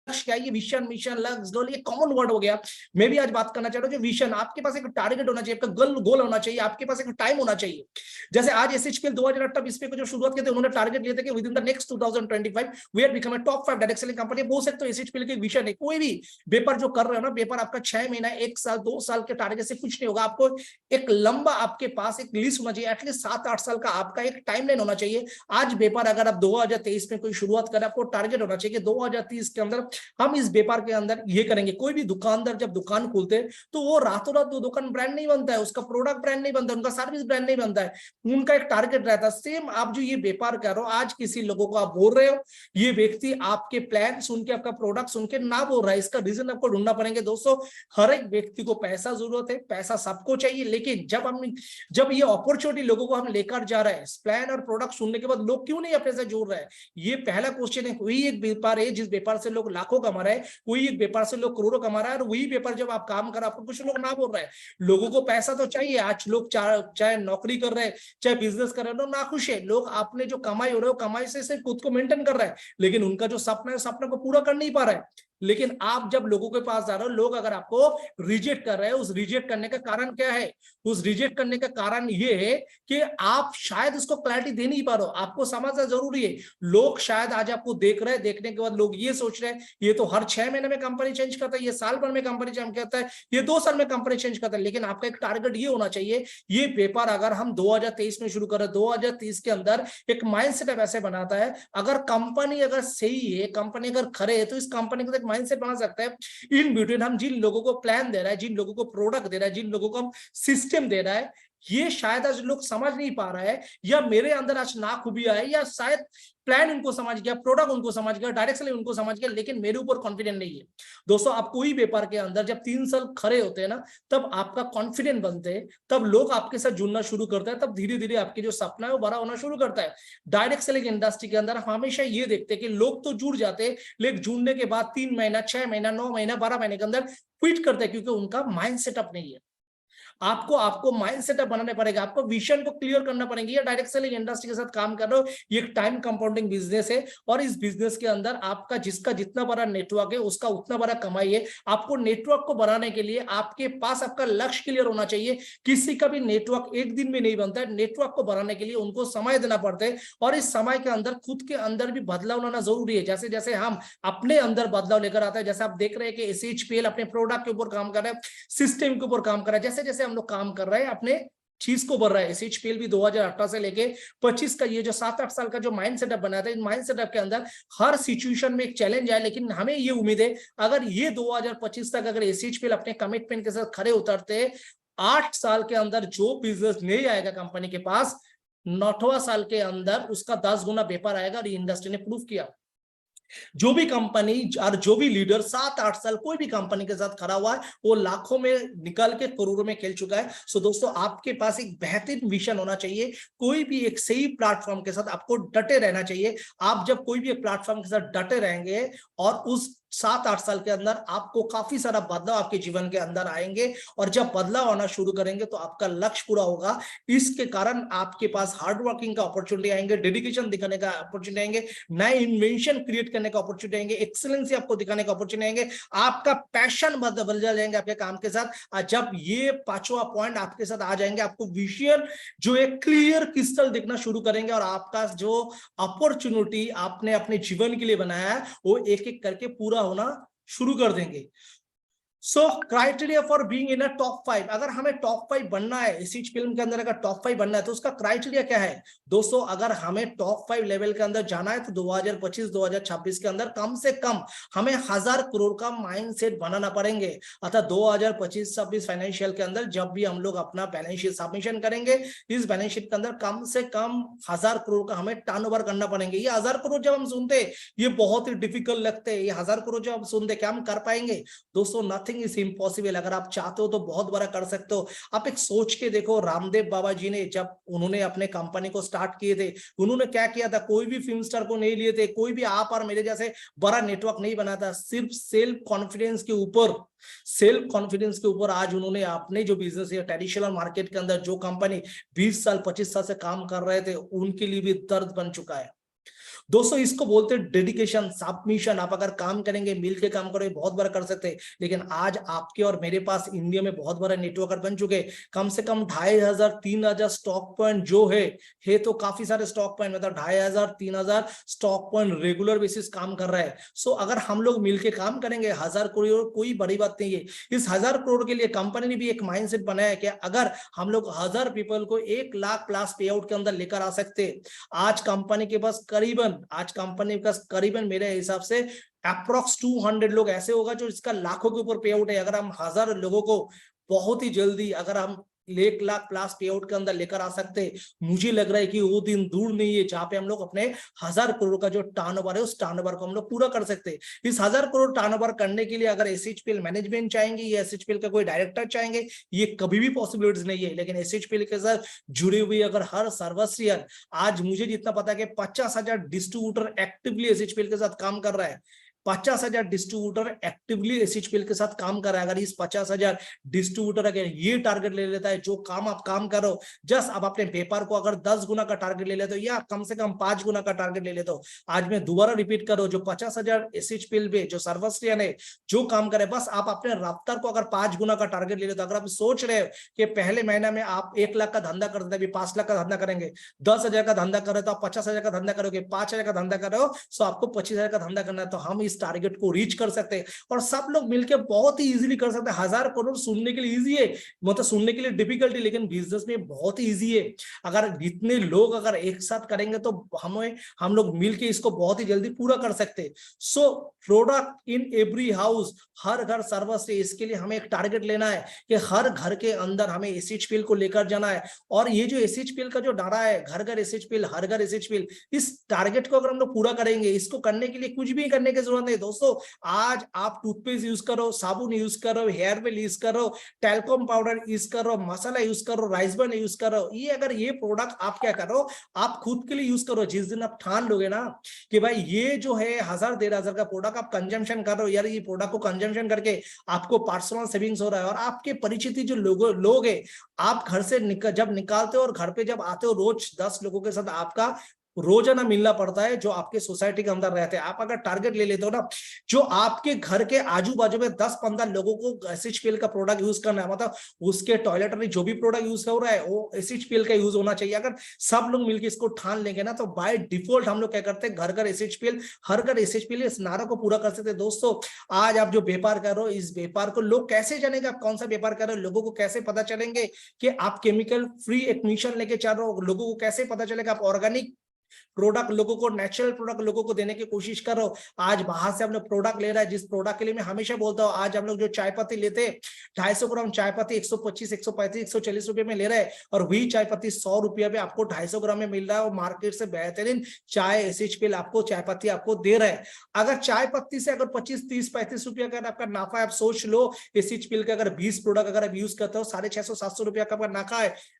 लक्ष्य क्या है, ये विजन, मिशन, लक्ष्य, गोल, ये कॉमन वर्ड हो गया। मैं भी आज बात करना चाह रहा हूँ जो विजन, आपके पास एक टारगेट होना चाहिए, आपका गोल होना चाहिए, आपके पास एक टाइम होना चाहिए। जैसे आज एसएचपीएल 2018-20 पे को जो शुरुआत किए थे, उन्होंने टारगेट लिए थे कि within the next 2025 we are become a top 5 direct selling company. बोल सकते हो एसएचपीएल के विजन है। कोई भी व्यापार जो कर रहे हो ना, व्यापार आपका 6 महीना, 1 साल, 2 साल के टारगेट से कुछ नहीं होगा। आपको एक लंबा आपके पास एक लिस्ट होना चाहिए, एटलीस्ट 7-8 साल का आपका एक टाइमलाइन होना चाहिए। आज व्यापार अगर आप 2023 में कोई शुरुआत करें, आपको टारगेट होना चाहिए कि 2030 के अंदर हम इस व्यापार के अंदर ये करेंगे। कोई भी दुकानदार जब दुकान खोलते हैं तो वो रातों रात वो दुकान ब्रांड नहीं बनता है, उसका प्रोडक्ट ब्रांड नहीं बनता है, उनका सर्विस ब्रांड नहीं बनता है, उनका एक टारगेट रहता है। सेम आप जो ये व्यापार कर रहे हो, आज किसी लोगों को आप बोल रहे हो, ये व्यक्ति आपके प्लान सुन के, आपका प्रोडक्ट सुन के ना बोल रहा है, इसका रीजन आपको ढूंढना पड़ेगा। दोस्तों, हर एक व्यक्ति को पैसा जरूरत है, पैसा सबको चाहिए, लेकिन जब ये अपॉर्चुनिटी लोगों को हम लेकर जा रहे हैं, प्लान और प्रोडक्ट सुनने के बाद लोग क्यों नहीं अपने से जोड़ रहे हैं, ये पहला क्वेश्चन है। कोई एक व्यापार है जिस व्यापार से लोग लाखों कमा रहे हैं, कोई एक व्यापार से लोग करोड़ों कमा रहा है, और वही व्यापार जब आप काम कर, आपको कुछ लोग ना बोल रहे हैं। लोगों को पैसा तो चाहिए। आज लोग चाहे नौकरी कर रहे हैं, चाहे बिजनेस कर रहे हैं, लोग नाखुश है। लोग आपने जो कमाई हो रहे हो, कमाई से सिर्फ खुद को मेंटेन कर रहे हैं, लेकिन उनका जो सपना है, सपने को पूरा कर नहीं पा रहा है। लेकिन आप जब लोगों के पास जा रहे हो, लोग अगर आपको रिजेक्ट कर रहे हैं, उस रिजेक्ट करने का कारण क्या है? उस रिजेक्ट करने का कारण ये है कि आप शायद उसको क्लैरिटी दे नहीं पा रहे हो। आपको समझना जरूरी है। लोग शायद आज आपको देख रहे हैं, देखने के बाद लोग ये सोच रहे हैं, ये तो हर 6 महीने में कंपनी चेंज करता है, ये साल भर में कंपनी चेंज करता है, ये 2 साल में कंपनी चेंज करता है। लेकिन आपका एक टारगेट ये होना चाहिए, ये व्यापार अगर हम 2023 में शुरू करें, 2030 के अंदर एक माइंडसेट ऐसे बनाता है, अगर कंपनी अगर सही है, कंपनी अगर खरे है, तो इस कंपनी को माइंडसेट बना सकता है। इन बिटवीन हम जिन लोगों को प्लान दे रहा है, जिन लोगों को प्रोडक्ट दे रहा है, जिन लोगों को हम सिस्टम दे रहा है, ये शायद आज लोग समझ नहीं पा रहा है, या मेरे अंदर आज ना खूबिया है, या शायद प्लान उनको समझ गया, प्रोडक्ट उनको समझ गया, डायरेक्शन उनको समझ गया, लेकिन मेरे ऊपर कॉन्फिडेंट नहीं है। दोस्तों, आप कोई व्यापार के अंदर जब 3 साल खड़े होते हैं ना, तब आपका कॉन्फिडेंट बनते हैं, तब लोग आपके साथ जुड़ना शुरू करते हैं, तब धीरे धीरे आपके जो सपना है वो बड़ा होना शुरू करता है। डायरेक्ट सेलिंग इंडस्ट्री के अंदर हम हमेशा ये देखते हैं कि लोग तो जुड़ जाते हैं, लेकिन जुड़ने के बाद 3 महीना, 6 महीना, 9 महीना, 12 महीने के अंदर क्विट करते हैं, क्योंकि उनका माइंड सेटअप नहीं है। आपको माइंड सेटअप बनाने पड़ेगा, आपको विजन को क्लियर करना पड़ेगा। ये डायरेक्ट सेलिंग इंडस्ट्री के साथ काम कर रहे हो, ये एक टाइम कंपाउंडिंग बिजनेस है, और इस बिजनेस के अंदर आपका जिसका जितना बड़ा नेटवर्क है, उसका उतना बड़ा कमाई है। आपको नेटवर्क को बढ़ाने के लिए आपके पास आपका लक्ष्य क्लियर होना चाहिए। किसी का भी नेटवर्क एक दिन में नहीं बनता है। नेटवर्क को बढ़ाने के लिए उनको समय देना पड़ता है, और इस समय के अंदर खुद के अंदर भी बदलाव लाना जरूरी है। जैसे जैसे हम अपने अंदर बदलाव लेकर आते हैं, जैसे आप देख रहे हैं कि एसएचपीएल अपने प्रोडक्ट के ऊपर काम कर रहा है, सिस्टम के ऊपर काम कर रहा है, जैसे जैसे हम लोग काम कर रहे हैं, अपने चीज को बढ़ रहा है। एसएचपीएल भी 2018 से लेके 25 का ये जो 7-8 साल का जो माइंड सेटअप बनाया था, इन माइंड सेटअप के अंदर हर सिचुएशन में एक चैलेंज है, लेकिन हमें ये उम्मीद है, अगर ये 2025 तक अगर एसएचपीएल अपने कमिटमेंट के साथ खड़े उतरते, 8 साल के अंदर जो बिजनेस नहीं आएगा कंपनी के पास, 9वां साल के अंदर उसका 10 गुना व्यापार आएगा। और इंडस्ट्री ने प्रूव किया। जो भी कंपनी और जो भी लीडर 7-8 साल कोई भी कंपनी के साथ खड़ा हुआ है, वो लाखों में निकल के करोड़ों में खेल चुका है। सो दोस्तों, आपके पास एक बेहतरीन विजन होना चाहिए। कोई भी एक सही प्लेटफॉर्म के साथ आपको डटे रहना चाहिए। आप जब कोई भी एक प्लेटफॉर्म के साथ डटे रहेंगे, और उस 7-8 साल के अंदर आपको काफी सारा बदलाव आपके जीवन के अंदर आएंगे, और जब बदलाव आना शुरू करेंगे तो आपका लक्ष्य पूरा होगा। इसके कारण आपके पास हार्ड वर्किंग का अपॉर्चुनिटी आएंगे, डेडिकेशन दिखाने का अपॉर्चुनिटी आएंगे, नए इन्वेंशन क्रिएट करने का अपॉर्चुनिटी आएंगे, एक्सीलेंसी आपको दिखाने का अपॉर्चुनिटी आएंगे, आपका पैशन बदल जाएंगे आपके काम के साथ। जब ये 5वां पॉइंट आपके साथ आ जाएंगे, आपको विजन जो एक क्लियर क्रिस्टल दिखना शुरू करेंगे, और आपका जो अपॉर्चुनिटी आपने अपने जीवन के लिए बनाया है, वो एक एक करके पूरा होना शुरू कर देंगे। So criteria for being in a top 5, अगर हमें टॉप 5 बनना है, इसी फिल्म के अंदर अगर टॉप 5 बनना है, तो उसका क्राइटेरिया क्या है? दोस्तों, अगर हमें टॉप 5 लेवल के अंदर जाना है, तो 2025-2026 के अंदर कम से कम हमें 1000 करोड़ का माइंडसेट बनाना पड़ेंगे। अतः 2025-26 फाइनेंशियल के अंदर जब भी हम लोग अपना बैलेंस शीट सबमिशन करेंगे, इस बैलेंस शीट के अंदर कम से कम 1000 करोड़ का हमें टर्नओवर करना पड़ेंगे। ये 1000 करोड़ जब हम सुनते हैं, ये बहुत ही डिफिकल्ट लगते हैं। ये 1000 करोड़ जब हम सुनते, क्या हम कर पाएंगे? दोस्तों, नथिंग इज इम्पॉसिबल। अगर आप चाहते हो तो बहुत बड़ा कर सकते हो। आप एक सोच के देखो, रामदेव बाबा जी ने जब उन्होंने अपने कंपनी को स्टार्ट किए थे, उन्होंने क्या किया था? कोई भी फिल्म स्टार को नहीं लिए थे, कोई भी आप और मेरे जैसे बड़ा नेटवर्क नहीं बना था। सिर्फ सेल्फ कॉन्फिडेंस के ऊपर आज उन्होंने अपने जो बिजनेस है, ट्रेडिशनल मार्केट के अंदर जो कंपनी 20 साल 25 साल से काम कर रहे थे, उनके लिए भी दर्द बन चुका है। दोस्तों इसको बोलते हैं डेडिकेशन, सबमिशन। आप अगर काम करेंगे, मिल के काम करोगे, बहुत बड़ा कर सकते हैं। लेकिन आज आपके और मेरे पास इंडिया में बहुत बड़ा नेटवर्कर बन चुके हैं। कम से कम 2500 3000 स्टॉक पॉइंट जो है तो काफी सारे स्टॉक पॉइंट, मतलब 2500 3000 स्टॉक पॉइंट रेगुलर बेसिस काम कर रहा है। सो अगर हम लोग मिलके काम करेंगे, 1000 करोड़ कोई बड़ी बात नहीं है। इस 1000 करोड़ के लिए कंपनी ने भी एक माइंडसेट बनाया है कि अगर हम लोग 1000 पीपल को 1 लाख प्लस पे आउट के अंदर लेकर आ सकते, आज कंपनी के पास करीबन मेरे हिसाब से अप्रोक्स 200 लोग ऐसे होगा जो इसका लाखों के ऊपर पे आउट है। अगर हम 1000 लोगों को बहुत ही जल्दी अगर हम 1 लाख प्लस पे आउट के अंदर लेकर आ सकते, मुझे लग रहा है कि वो दिन दूर नहीं है जहां पे हम लोग अपने 1000 करोड़ का जो टर्नओवर है उस टर्नओवर को हम लोग पूरा कर सकते। इस 1000 करोड़ टर्नओवर करने के लिए अगर एसएचपीएल मैनेजमेंट चाहेंगे या एसएचपीएल का कोई डायरेक्टर चाहेंगे, ये कभी भी पॉसिबिलिटीज नहीं है। लेकिन एसएचपीएल के साथ जुड़े हुए अगर हर सर्वस्व, आज मुझे जितना पता है कि 50,000 डिस्ट्रीब्यूटर एक्टिवली एसएचपीएल के साथ काम कर रहा है। 50,000 डिस्ट्रीब्यूटर एक्टिवली एसएचपीएल के साथ काम कर रहा है। अगर इस 50,000 डिस्ट्रीब्यूटर अगर ये टारगेट ले लेता है, जो काम आप काम करो, जस्ट आप अपने व्यापार को अगर 10 गुना का टारगेट ले लेते हो या कम से कम 5 गुना का टारगेट ले लेते हो। आज मैं दोबारा रिपीट करो, जो 50,000 एसएचपीएल पे जो सर्वस्टियन है जो काम करे, बस आप अपने रफ्तार को अगर 5 गुना का टारगेट ले लेते हो। अगर आप सोच रहे हो कि पहले महीना में आप 1 लाख का धंधा करते थे, अभी 5 लाख का धंधा करेंगे, 10,000 का धंधा करे तो आप 50,000 का धंधा करोगे, 5,000 का धंधा कर रहे हो तो आपको 25,000 का धंधा करना है। तो हम इस टारगेट को रीच कर सकते हैं और सब लोग मिलकर बहुत ही इजीली कर सकते हैं। 1000 करोड़ सुनने के लिए इजी है, मतलब सुनने के लिए डिफिकल्टी, लेकिन बिजनेस में बहुत ही इजी है। अगर जितने लोग अगर एक साथ करेंगे तो हम लोग मिलके इसको बहुत ही जल्दी पूरा कर सकते हैं। So product in every house, हर घर सर्वस्व, इसके लिए हमें एक टारगेट लेना है कि हर घर के अंदर हमें एसएचपीएल को लेकर जाना है। और ये जो एसएचपीएल का जो डारा है, घर घर एसएचपीएल, हर घर एसएचपीएल, इस टारगेट को अगर हम लोग पूरा करेंगे, इसको करने के लिए कुछ भी करने की जरूरत नहीं दोस्तों। आज आप टूथपेस्ट यूज करो, साबुन यूज करो, हेयर ऑयल यूज करो, टैल्कम पाउडर यूज करो, मसाला यूज करो, राइस बर्न यूज करो, ये अगर ये प्रोडक्ट आप क्या करो, आप खुद के लिए यूज करो। जिस दिन आप ठान लोगे ना कि भाई ये जो है 1000 1500 का प्रोडक्ट आप कंजम्पशन कर रहे हो, यार ये प्रोडक्ट को कंजम्पशन करके आपको पर्सनल सेविंग्स हो रहा है और आपके परिचित जो लोग है, आप घर से जब निकालते हो और घर पे जब आते हो, रोज 10 लोगों के साथ आपका रोजाना मिलना पड़ता है जो आपके सोसाइटी के अंदर रहते हैं। आप अगर टारगेट ले लेते हो ना, जो आपके घर के आजू बाजू में 10-15 लोगों को एसएचपीएल का प्रोडक्ट यूज करना है, मतलब उसके टॉयलेटरी जो भी प्रोडक्ट यूज हो रहा है वो एसएचपीएल का यूज होना चाहिए। अगर सब लोग मिलकर इसको ठान लेंगे ना, तो बाय डिफॉल्ट हम लोग क्या करते हैं, घर घर एसएचपीएल, हर घर एसएचपीएल, इस नारा को पूरा कर सकते हैं। दोस्तों आज आप जो व्यापार कर रहे हो, इस व्यापार को लोग कैसे जानेंगे आप कौन सा व्यापार कर रहे हो, लोगों को कैसे पता चलेंगे कि आप केमिकल फ्री एक मिशन लेके चल रहे हो, लोगों को कैसे पता चलेगा आप ऑर्गेनिक प्रोडक्ट लोगों को, नेचुरल प्रोडक्ट लोगों को देने की कोशिश करो। आज बाहर से हम लोग प्रोडक्ट ले रहा है, जिस प्रोडक्ट के लिए मैं हमेशा बोलता हूँ, आज हम लोग जो चाय पत्ती लेते हैं, 250 ग्राम चाय पत्ती 125 135 140 रुपए में ले रहे हैं, और वही चाय पत्ती 100 रुपया में आपको 250 ग्राम में मिल रहा है और मार्केट से बेहतरीन चाय एसएचपीएल आपको चाय पत्ती आपको दे रहा है। अगर चाय पत्ती से अगर 25 30 35 रुपया का आपका नाफा, आप सोच लो एसएचपीएल का अगर 20 प्रोडक्ट अगर आप यूज करते हो, 650 700 रुपया का आपका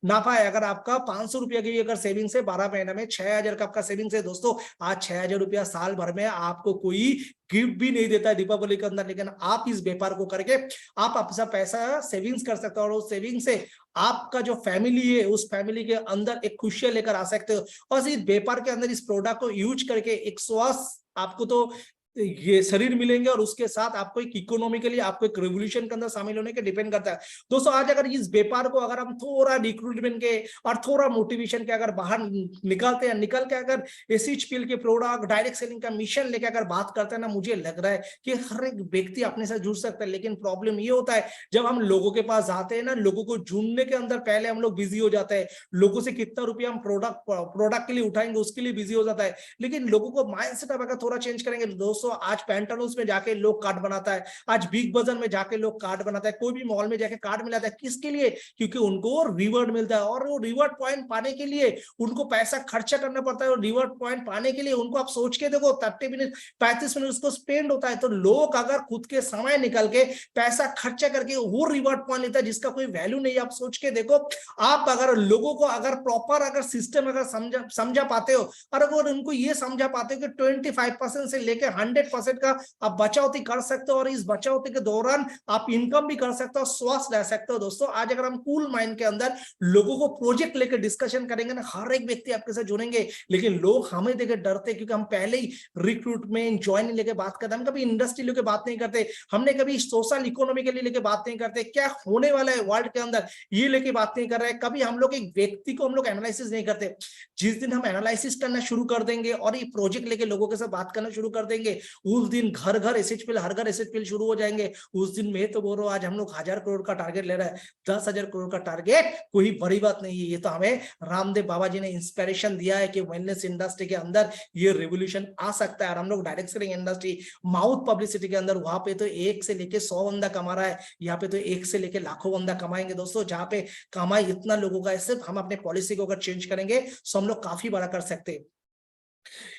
नाफा है। अगर आपका 500 रुपया की अगर सेविंग से 12 महीने में 6000 का आपका सेविंग है। दोस्तों आज 6000 रुपया साल भर में आपको कोई गिफ्ट भी नहीं देता है दीपावली के अंदर, लेकिन आप इस व्यापार को करके आप अपना पैसा सेविंग्स कर सकते हो और उस सेविंग से आपका जो फैमिली है उस फैमिली के अंदर एक खुशियां लेकर आ सकते हो। और इस व्यापार के अंदर इस प्रोडक्ट को यूज करके एक स्वस्थ आपको तो ये शरीर मिलेंगे और उसके साथ आपको एक इकोनॉमिकली आपको एक रेवोल्यूशन के अंदर शामिल होने के डिपेंड करता है। दोस्तों आज अगर इस व्यापार को अगर हम थोड़ा रिक्रूटमेंट के और थोड़ा मोटिवेशन के अगर बाहर निकालते हैं, निकल के अगर एसएचपीएल के प्रोडक्ट डायरेक्ट सेलिंग का मिशन लेके अगर बात करते हैं ना, मुझे लग रहा है कि हर एक व्यक्ति अपने साथ जुड़ सकता है। लेकिन प्रॉब्लम ये होता है जब हम लोगों के पास जाते हैं ना, लोगों को जुड़ने के अंदर पहले हम लोग बिजी हो जाते हैं, लोगों से कितना रुपया हम प्रोडक्ट के लिए उठाएंगे उसके लिए बिजी हो जाता है। लेकिन लोगों को माइंडसेट अगर थोड़ा चेंज करेंगे, दोस्तों आज पैंटालून्स में जाके लोग कार्ड बनाता है, आज बिग बाजार में जाके लोग कार्ड बनाता है, कोई भी मॉल में जाके कार्ड मिलाता है, किसके लिए? क्योंकि उनको रिवॉर्ड मिलता है और वो रिवॉर्ड पॉइंट पाने के लिए उनको पैसा खर्चा करना पड़ता है। और रिवॉर्ड पॉइंट पाने के लिए उनको आप सोच के देखो 30 मिनट 35 मिनट उसको स्पेंड होता है। तो लोग अगर खुद के समय निकल के पैसा खर्चा करके वो रिवॉर्ड पॉइंट लेता है जिसका कोई वैल्यू नहीं। आप सोच के देखो, आप अगर लोगों को अगर प्रॉपर अगर सिस्टम अगर समझा पाते हो और अगर उनको ये समझा पाते हो कि 25% से लेकर 100% का आप बचौती कर सकते हो और इस बचौती के दौरान आप इनकम भी कर सकते हो, स्वस्थ रह सकते हो। दोस्तों आज अगर हम कूल माइंड के अंदर लोगों को प्रोजेक्ट लेकर डिस्कशन करेंगे ना, हर एक व्यक्ति आपके साथ जुड़ेंगे, लेकिन लोग हमें देकर डरते क्योंकि हम पहले ही रिक्रूटमेंट ज्वाइनिंग लेके बात करते हैं, हम कभी इंडस्ट्री लेके बात नहीं करते, हमने कभी सोशल इकोनॉमी के लिए लेके बात नहीं करते, क्या होने वाला है वर्ल्ड के अंदर ये लेके बात नहीं कर रहे हैं। कभी हम लोग एक व्यक्ति को हम लोग एनालिसिस नहीं करते। जिस दिन हम एनालिसिस करना शुरू कर देंगे और ये प्रोजेक्ट लेके लोगों के साथ बात करना शुरू कर देंगे, उस दिन घर घर एसएचपीएल, हर घर एसएचपीएल शुरू हो जाएंगे। उस दिन मैं तो बोल रहा हूँ, आज हम लोग 1000 करोड़ का टारगेट ले रहे हैं, 10,000 करोड़ का टारगेट कोई बड़ी बात नहीं है। ये तो हमें रामदेव बाबा जी ने इंस्पिरेशन दिया है कि वेलनेस इंडस्ट्री के अंदर ये रेवोल्यूशन आ सकता है और हम लोग direct selling industry, mouth publicity के अंदर, वहां पे तो 1 से लेके 100 बंदा कमा रहा है, यहाँ पे तो 1 से लेके लाखों बंदा कमाएंगे। दोस्तों जहाँ पे कमाई इतना लोगों का है, सिर्फ हम अपने पॉलिसी को अगर चेंज करेंगे तो हम लोग काफी बड़ा कर सकते हैं।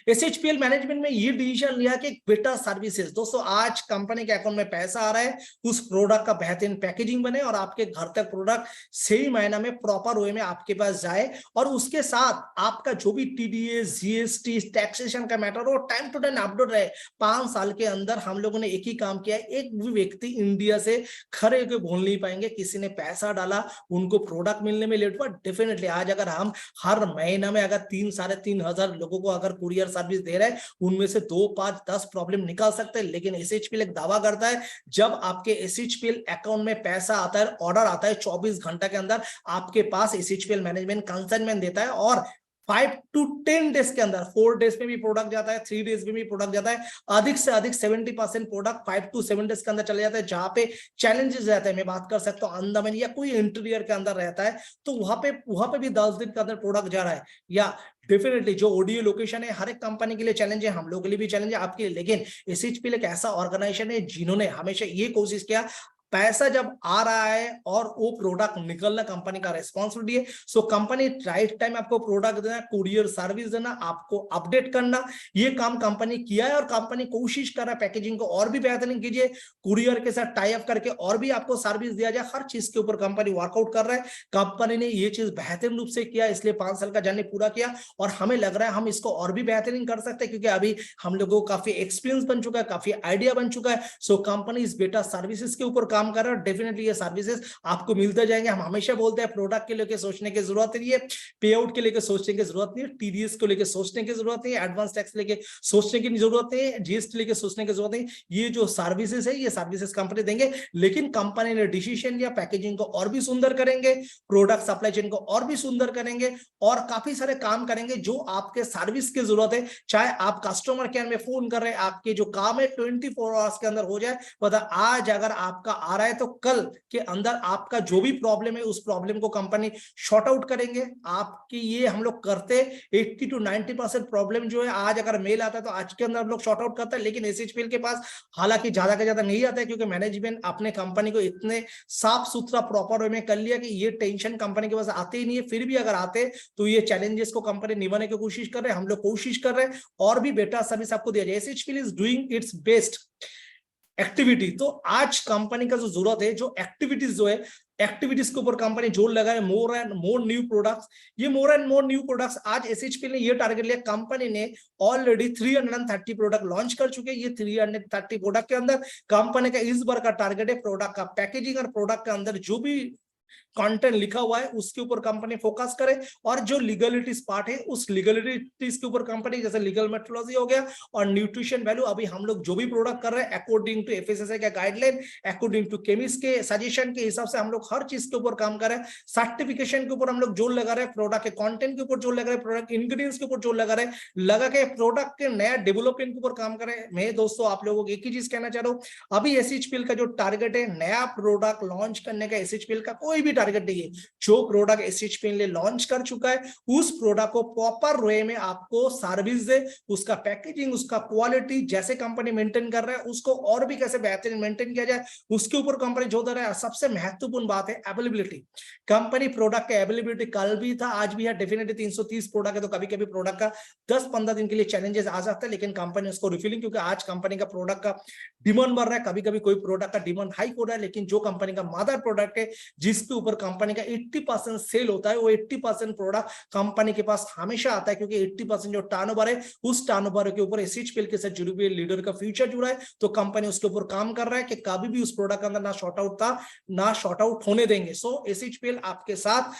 एसएचपीएल मैनेजमेंट में ये डिसीजन लिया कि बेटर सर्विसेज। दोस्तों आज कंपनी के अकाउंट में पैसा आ रहा है, उस प्रोडक्ट का बेहतरीन पैकेजिंग बने और आपके घर तक प्रोडक्ट सही मायने में प्रॉपर वे में आपके पास जाए, और उसके साथ आपका जो भी टीडीएस, जीएसटी, टैक्सेशन का मैटर हो टाइम टू टाइम अपडेट रहे। 5 साल के अंदर हम लोगों ने एक ही काम किया है, एक भी व्यक्ति इंडिया से खड़े होकर बोल नहीं पाएंगे किसी ने पैसा डाला उनको प्रोडक्ट मिलने में लेट हुआ। डेफिनेटली आज अगर हम हर महीना में अगर 3-3,500 लोगों को अगर कुरियर सर्विस दे रहे हैं, उनमें से 2, 5, 10 प्रॉब्लम निकाल सकते हैं। लेकिन एसएचपीएल एक दावा करता है, जब आपके एसएचपीएल अकाउंट में पैसा आता है, ऑर्डर आता है, 24 घंटा के अंदर आपके पास एसएचपीएल मैनेजमेंट कंसाइनमेंट देता है और 5 to 10 डेज के अंदर, 4 डेज में भी प्रोडक्ट जाता है, 3 डेज में भी प्रोडक्ट जाता है, अधिक से अधिक 70% प्रोडक्ट 5 to 7 डेज के अंदर चले जाता है। जहां पे चैलेंजेस रहते हैं, मैं बात कर सकता हूँ अंडमान या कोई इंटीरियर के अंदर रहता है, तो वहां पे भी 10 दिन के अंदर प्रोडक्ट जा रहा है। या डेफिनेटली जो ओडीओ लोकेशन है, हर एक कंपनी के लिए चैलेंज है, हम लोगों के लिए भी चैलेंज है, आपके लिए। लेकिन एसएचपीएल एक ऐसा ऑर्गेनाइजेशन है जिन्होंने हमेशा ये कोशिश किया, पैसा जब आ रहा है और वो प्रोडक्ट निकलना कंपनी का रेस्पॉन्सिबिलिटी है। सो कंपनी राइट टाइम आपको प्रोडक्ट देना, कुरियर सर्विस देना, आपको अपडेट करना, ये काम कंपनी किया है और कंपनी कोशिश कर रहा है पैकेजिंग को और भी बेहतरीन कीजिए, कुरियर के साथ टाई अप करके और भी आपको सर्विस दिया जाए। हर चीज के ऊपर कंपनी वर्कआउट कर रहा है। कंपनी ने ये चीज बेहतरीन रूप से किया, इसलिए 5 साल का जर्नी पूरा किया और हमें लग रहा है हम इसको और भी बेहतरीन कर सकते हैं, क्योंकि अभी हम लोगों को काफी एक्सपीरियंस बन चुका है, काफी आइडिया बन चुका है। सो कंपनी इस बेटा सर्विसेज के ऊपर काम कर रहा है। डेफिनेटली ये सर्विसेज आपको मिलते जाएंगे। हम हमेशा बोलते हैं प्रोडक्ट के लेके सोचने की जरूरत नहीं है, पे आउट के लेके सोचने की जरूरत नहीं है, टीडीएस को लेके सोचने की जरूरत नहीं है, एडवांस टैक्स लेके सोचने की जरूरत नहीं है, जीएसटी लेके सोचने की जरूरत नहीं। ये जो सर्विसेज है, ये सर्विसेज कंपनी देंगे। लेकिन कंपनी ने डिसीजन लिया, पैकेजिंग को और भी सुंदर करेंगे, प्रोडक्ट सप्लाई चेन को और भी सुंदर करेंगे और काफी सारे काम करेंगे जो आपके सर्विस की जरूरत है। चाहे आप कस्टमर केयर में फोन कर रहे हैं, आपके जो काम है 24 आवर्स के अंदर हो जाए। पता आज अगर आपका आ रहा है तो कल के अंदर आपका जो भी प्रॉब्लम है उस प्रॉब्लम को कंपनी शॉर्ट आउट करेंगे। आपकी ये हम लोग करते 80 to 90% प्रॉब्लम जो है, आज अगर मेल आता है तो आज के अंदर हम लोग शॉर्ट आउट करते हैं। लेकिन एसएचपीएल के पास हालांकि ज्यादा का ज्यादा नहीं आता है, क्योंकि मैनेजमेंट अपने कंपनी को इतने साफ सुथरा प्रॉपर वे में कर लिया कि ये टेंशन कंपनी के पास आते ही नहीं है। फिर भी अगर आते तो ये चैलेंजेस को कंपनी निभाने की कोशिश कर रहे हैं, हम लोग कोशिश कर रहे हैं और भी बेटर सर्विस आपको दिया जाए। SHPL is doing its best activity. तो आज कंपनी का जो जरूरत है, जो एक्टिविटीज जो है, एक्टिविटीज के ऊपर कंपनी जोर लगाए, more and more new products. ये more and more new products आज एसएचपीएल ने ये टारगेट लिया। कंपनी ने ऑलरेडी 330 प्रोडक्ट लॉन्च कर चुके हैं। ये 330 प्रोडक्ट के अंदर कंपनी का इस बार का टारगेट है प्रोडक्ट का पैकेजिंग और प्रोडक्ट के अंदर जो भी कंटेंट लिखा हुआ है उसके ऊपर कंपनी फोकस करे, और जो लीगलिटीज पार्ट है उस लीगलिटीज के ऊपर कंपनी, जैसे लीगल मेट्रोलॉजी हो गया और न्यूट्रिशन वैल्यू, अभी हम लोग जो भी प्रोडक्ट कर रहे हैं अकॉर्डिंग टू एफएसएसआई का गाइडलाइन, अकॉर्डिंग टू केमिस्ट के सजेशन के हिसाब से हम लोग हर चीज के ऊपर काम कर रहे हैं। सर्टिफिकेशन के ऊपर हम लोग जोर लगा रहे हैं, प्रोडक्ट के कंटेंट के ऊपर जोर लगा रहे हैं, प्रोडक्ट इंग्रेडिएंट्स के ऊपर जोर लगा रहे हैं, लगा के प्रोडक्ट के नया डेवलपमेंट के ऊपर काम कर रहे हैं। मैं दोस्तों आप लोगों को एक ही चीज कहना चाह रहा हूँ, अभी एसएचपीएल का जो टारगेट है नया प्रोडक्ट लॉन्च करने का, एसएचपीएल का कोई भी टारगेट नहीं है। जो प्रोडक्ट एसएचपीएल ने लॉन्च कर चुका है उस प्रोडक्ट को प्रॉपर वे में आपको सर्विस दे, उसका पैकेजिंग, उसका क्वालिटी जैसे कंपनी मेंटेन कर रहा है उसको और भी कैसे बेहतरीन मेंटेन किया जाए उसके ऊपर कंपनी जोर दे रहा है। सबसे महत्वपूर्ण बात है अवेलेबिलिटी। कंपनी प्रोडक्ट का अवेलेबिलिटी कल भी था, आज भी है। डेफिनेटली 330 प्रोडक्ट है तो कभी कभी प्रोडक्ट का 10-15 दिन के लिए चैलेंजेस आ जाते हैं, लेकिन कंपनी उसको रिफिलिंग, क्योंकि आज कंपनी का प्रोडक्ट का डिमांड बढ़ रहा है। कभी कभी कोई प्रोडक्ट का डिमांड हाई हो रहा है, लेकिन जो कंपनी का मदर प्रोडक्ट है, जिस जिसके ऊपर कंपनी का 80% सेल होता है, वो 80% प्रोडक्ट कंपनी के पास हमेशा आता है, क्योंकि 80% जो टर्नओवर है उस टर्नओवर के ऊपर एसएचपीएल के साथ जुड़ी हुई लीडर का फ्यूचर जुड़ा है। तो कंपनी उसके ऊपर काम कर रहा है कि कभी भी उस प्रोडक्ट के अंदर ना शॉर्ट आउट था, ना शॉर्ट आउट होने देंगे। सो एसएचपीएल आपके साथ